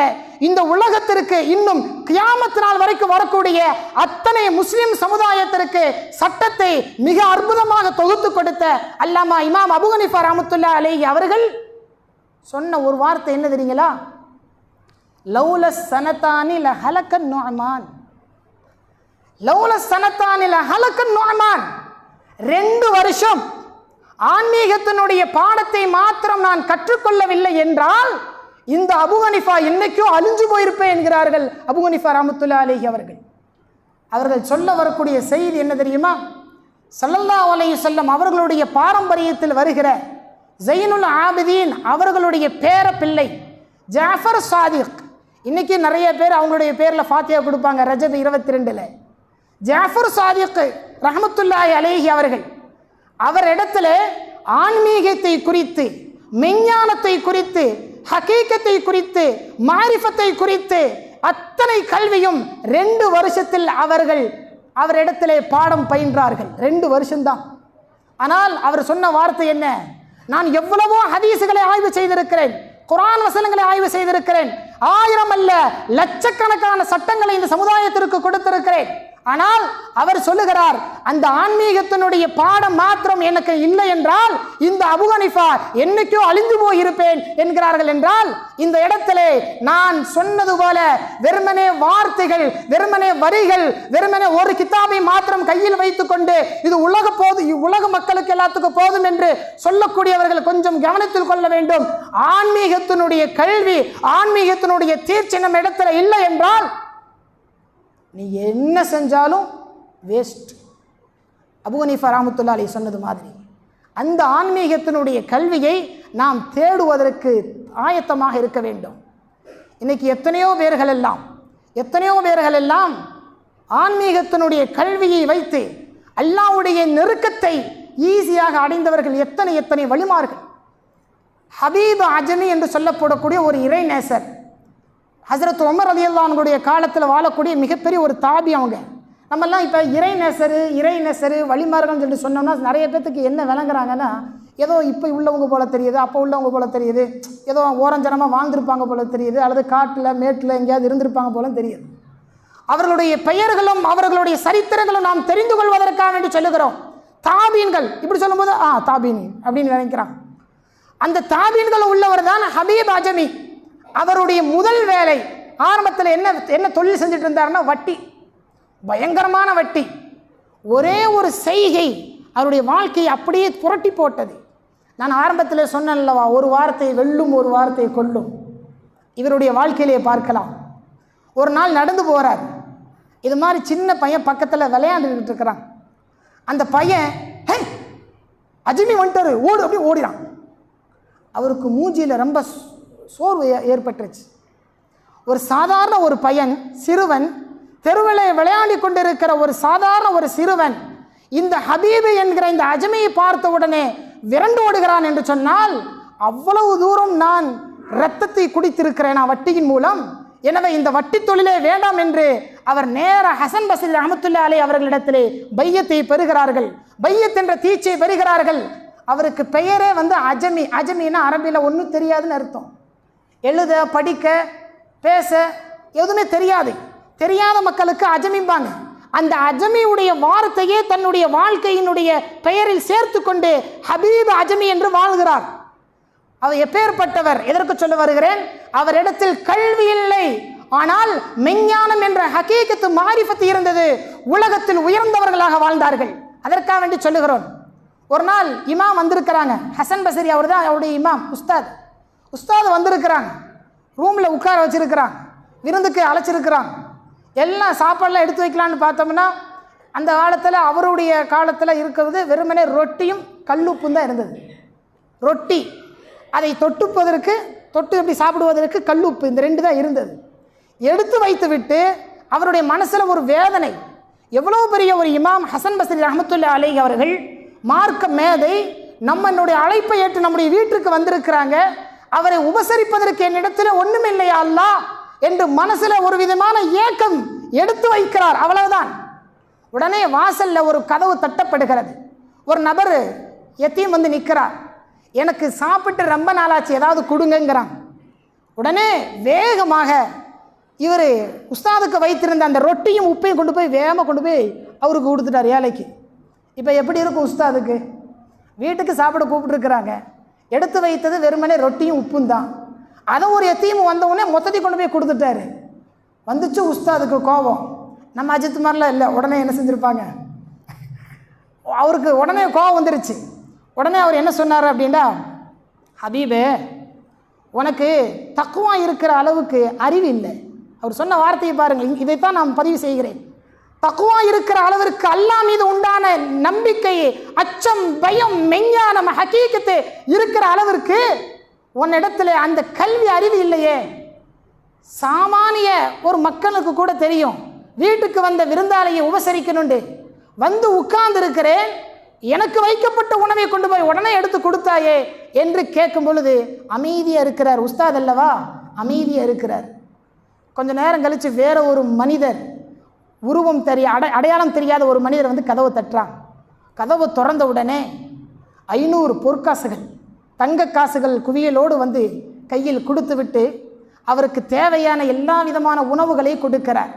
இந்த உலகத்திற்கு இன்னும் கியாமத் நாள் வரைக்கும் வரக்கூடிய அத்தனை முஸ்லிம் சமுதாயத்திற்கு சட்டத்தை மிக அற்புதமாக தொகுத்து கொடுத்த அல்லாமா இமாம் அபூ ஹனீஃபா ரஹ்மத்துல்லாஹி அலைஹி அவர்கள் சொன்ன ஒரு வார்த்தை என்ன தெரியுங்களா? லௌல சனதானி லஹலக நுஅமான். லௌல சனதானி லஹலக நுஅமான். 2 வருஷம் ஆன்மீகத்தினுடைய பாடத்தை மாத்திரம் நான் கற்றுக்கொள்ளவில்லை என்றால் இந்த அபூ ஹனீஃபா என்னைக்கோ அழிஞ்சு போயிருப்பேன் என்கிறார்கள் அபூ ஹனீஃபா ரஹ்மத்துல்லாஹி அலைஹி அவர்கள். அவர்கள் சொல்ல வரக்கூடிய செய்தி என்ன தெரியுமா? ஸல்லல்லாஹு அலைஹி வஸல்லம் அவர்களுடைய பாரம்பரியத்தில் வருகிற ஸைனுல் ஆபிதீன் அவர்களுடைய பேர பிள்ளை ஜாஃபர் சாதிக். இன்னைக்கு நிறைய பேர் அவங்களுடைய பேரில் ஃபாத்தியா கொடுப்பாங்க ரஜப் 22. ஜாஃபர் சாதிக் ரஹ்மத்துல்லாஹி அலைஹி அவர்கள் அவரிடத்துல ஆன்மீகத்தை குறித்து, மெஞ்ஞானத்தை குறித்து, ஹகீகத்தை குறித்து, மாரிஃபத்தை குறித்து அத்தனை கல்வியும் 2 வருஷத்தில் அவரிடத்திலே பாடம் பயின்றார்கள். 2 வருஷம்தான். ஆனால் அவர் சொன்ன வார்த்தை என்ன? நான் எவ்வளவோ ஹதீஸுகளை ஆய்வு செய்திருக்கிறேன், குர்ஆன் வசனங்களை ஆய்வு செய்திருக்கிறேன், 1000 அல்ல லட்சக்கணக்கான சட்டங்களை இந்த சமுதாயத்திற்கு கொடுத்திருக்கிறேன். ஆனால் அவர் சொல்லுகிறார், அந்த ஆன்மீகத்தினுடைய பாடம் மாத்திரம் எனக்கு இல்லை என்றால் இந்த அபூ ஹனீஃபா என்னைக்கோ அழிந்து போயிருப்பேன் என்கிறார்கள். என்றால் இந்த இடத்திலே நான் சொன்னது போல வெறுமனே வார்த்தைகள், வெறுமனே வரிகள், வெறுமனே ஒரு கிதாபை மாத்திரம் கையில் வைத்துக் கொண்டு இது உலக மக்களுக்கு எல்லாத்துக்கும் போதும் என்று சொல்லக்கூடியவர்கள் கொஞ்சம் கவனத்தில் கொள்ள வேண்டும். ஆன்மீகத்தினுடைய கல்வி, ஆன்மீகத்தினுடைய தீர்ச்சி நம்ம இடத்துல இல்லை என்றால் நீ என்ன செஞ்சாலும் வேஸ்ட். அபூ ஹனீஃபா ரஹ்மத்துல்லாஹி அலைஹி சொன்னது மாதிரி அந்த ஆன்மீகத்தினுடைய கல்வியை நாம் தேடுவதற்கு ஆயத்தமாக இருக்க வேண்டும். இன்னைக்கு எத்தனையோ பேர்கள் எல்லாம் ஆன்மீகத்தினுடைய கல்வியை வைத்து அல்லாஹ்வுடைய நெருக்கத்தை ஈஸியாக அடைந்தவர்கள் எத்தனை வழிமார்கள். ஹபீப் அஜமி என்று சொல்லப்படக்கூடிய ஒரு இறைநேசர், ஹஜ்ரத் உமர் ரலியல்லாஹு அன்ஹுடைய காலத்தில் வாழக்கூடிய மிகப்பெரிய ஒரு தாபி. அவங்க நம்மெல்லாம் இப்போ இறைநேசரு வழிமார்கள் என்று சொன்னோம்னா நிறைய பேத்துக்கு என்ன விளங்குறாங்கன்னா, ஏதோ இப்போ உள்ளவங்க போல தெரியுது, அப்போ உள்ளவங்க போல தெரியுது, ஏதோ ஓரஞ்சனமாக வாழ்ந்திருப்பாங்க போல தெரியுது, அல்லது காட்டில் மேட்டில் எங்கேயாவது இருந்திருப்பாங்க போல தெரியுது. அவர்களுடைய பெயர்களும் அவர்களுடைய சரித்திரங்களும் நாம் தெரிந்து கொள்வதற்காக வேண்டி சொல்லுகிறோம். தாபீன்கள் இப்படி சொல்லும்போது தாபீன் அப்படின்னு நினைக்கிறாங்க. அந்த தாபீன்கள் உள்ளவர் தான் ஹபீப் அஜமி. அவருடைய முதல் வேலை ஆரம்பத்தில் என்ன தொழில் செஞ்சுட்டு இருந்தாருன்னா வட்டி, பயங்கரமான வட்டி. ஒரே ஒரு செய்கை அவருடைய வாழ்க்கையை அப்படியே புரட்டி போட்டது. நான் ஆரம்பத்தில் சொன்னேன்லவா, ஒரு வார்த்தை வெல்லும் ஒரு வார்த்தை கொல்லும். இவருடைய வாழ்க்கையிலே பார்க்கலாம். ஒரு நாள் நடந்து போகிறார், இது மாதிரி சின்ன பையன் பக்கத்தில் விளையாண்டுக்கிட்டு இருக்கிறான். அந்த பையன் அஜமி வந்துட்டாரு, ஓடு அப்படி ஓடிறான். அவருக்கு மூஞ்சியில் ரொம்ப சோர்வு ஏற்பட்டுருச்சு. ஒரு சாதாரண ஒரு பையன், சிறுவன், தெருவிலே விளையாடி கொண்டிருக்கிற ஒரு சாதாரண ஒரு சிறுவன் இந்த ஹபீபு என்கிற இந்த அஜமியை பார்த்த உடனே விரண்டு ஓடுகிறான் என்று சொன்னால், அவ்வளவு தூரம் நான் இரத்தத்தை குடித்திருக்கிறேன் வட்டியின் மூலம், எனவே இந்த வட்டி தொழிலே வேண்டாம் என்று அவர் நேர ஹசன் பஸ்ரி ரஹ்மத்துல்லாஹி அலைஹி அவர்களிடத்திலே பையத்தை பெறுகிறார்கள். பையத் என்ற தீட்சை பெறுகிறார்கள். அவருக்கு பெயரே அஜமி. அஜமின்னா அரபியில் ஒன்றும் தெரியாதுன்னு அர்த்தம். எழுத, படிக்க, பேச எதுவுமே தெரியாத மக்களுக்கு அஜமிம்பாங்க. அந்த அஜமியுடைய வார்த்தையே தன்னுடைய வாழ்க்கையினுடைய பெயரில் சேர்த்து கொண்டு ஹபீப் அஜமி என்று வாழ்கிறார். அவர் எப்பேற்பட்டவர் எதற்கு சொல்ல வருகிறேன்? அவரிடத்தில் கல்வி இல்லை, ஆனால் மெஞ்ஞானம் என்ற ஹகீகத்து மாரிஃபத்து இருந்தது. உலகத்தில் உயர்ந்தவர்களாக வாழ்ந்தார்கள். அதற்காக வேண்டி சொல்லுகிறோம். ஒரு நாள் இமாம் வந்திருக்கிறாங்க, ஹசன் பஸ்ரி அவர் தான் அவருடைய இமாம், உஸ்தாத் வந்திருக்கிறாங்க. ரூமில் உட்கார வச்சிருக்கிறாங்க, விருந்துக்கு அழைச்சிருக்கிறாங்க. எல்லாம் சாப்பாடெலாம் எடுத்து வைக்கலான்னு பார்த்தோம்னா அந்த காலத்தில் அவருடைய காலத்தில் இருக்கிறது வெறுமனே ரொட்டியும் கல்லுப்பும் தான் இருந்தது. ரொட்டி, அதை தொட்டு எப்படி சாப்பிடுவதற்கு கல்லுப்பு, இந்த 2 தான் இருந்தது. எடுத்து வைத்து விட்டு அவருடைய மனசில் ஒரு வேதனை. எவ்வளோ பெரிய ஒரு இமாம் ஹசன் பஸ்ரி ரஹ்மத்துல்லாஹி அலைஹி அவர்கள், மார்க்க மேதை, நம்மளுடைய அழைப்பை ஏற்று நம்முடைய வீட்டுக்கு வந்திருக்கிறாங்க, அவரை உபசரிப்பதற்கு என்னிடத்தில் ஒன்றுமில்லையா அல்லாஹ் என்று மனசில் ஒரு விதமான ஏக்கம் எடுத்து வைக்கிறார். அவ்வளவுதான். உடனே வாசல்ல ஒரு கதவு தட்டப்படுகிறது. ஒரு நபர் எத்தையும் வந்து நிற்கிறார். எனக்கு சாப்பிட்டு ரொம்ப நாளாச்சு, ஏதாவது கொடுங்கிறான். உடனே வேகமாக இவர் உஸ்தாதுக்கு வைத்திருந்த அந்த ரொட்டியும் உப்பையும் கொண்டு போய் வேகமாக கொண்டு போய் அவருக்கு கொடுத்துட்டார், ஏழைக்கு. இப்போ எப்படி இருக்கும் உஸ்தாதுக்கு? வீட்டுக்கு சாப்பிட கூப்பிட்டுருக்குறாங்க, எடுத்து வைத்தது வெறுமனே ரொட்டியும் உப்பும் தான். அதை ஒரு எத்தையும் வந்தவுடனே மொத்தத்தையும் கொண்டு போய் கொடுத்துட்டாரு. வந்துச்சு உஸ்தாதுக்கு கோபம். நம்ம அஜித் மாதிரிலாம் இல்லை, உடனே என்ன செஞ்சுருப்பாங்க, அவருக்கு உடனே கோபம் வந்துருச்சு. உடனே அவர் என்ன சொன்னார் அப்படின்னா, ஹபீபே, உனக்கு தக்குவா இருக்கிற அளவுக்கு அறிவு இல்லை. அவர் சொன்ன வார்த்தையை பாருங்கள், இதைத்தான் நான் பதிவு செய்கிறேன். தக்குவா இருக்கிற அளவிற்கு அல்லாஹ் மீது உண்டான நம்பிக்கை, அச்சம், பயம், மெஞ்ஞானம், ஹகீகத்து இருக்கிற அளவிற்கு உன்னிடத்தில் அந்த கல்வி அறிவு இல்லையே. சாமானிய ஒரு மக்களுக்கு கூட தெரியும், வீட்டுக்கு வந்த விருந்தாளியை உபசரிக்கணுண்டு. வந்து உட்கார்ந்து இருக்கிறேன், எனக்கு வைக்கப்பட்ட உணவை கொண்டு போய் உடனே எடுத்து கொடுத்தாயே என்று கேட்கும் பொழுது அமைதியாக இருக்கிறார். உஸ்தாத் அல்லவா, அமைதியாக இருக்கிறார். கொஞ்ச நேரம் கழித்து வேற ஒரு மனிதர், உருவம் அடையாளம் தெரியாத ஒரு மனிதர் வந்து கதவை தட்டுறான். கதவை திறந்த உடனே 500 பொற்காசுகள், தங்க காசுகள் குவியலோடு வந்து கையில் கொடுத்து விட்டு அவருக்கு தேவையான எல்லா விதமான உணவுகளை கொடுக்கிறார்.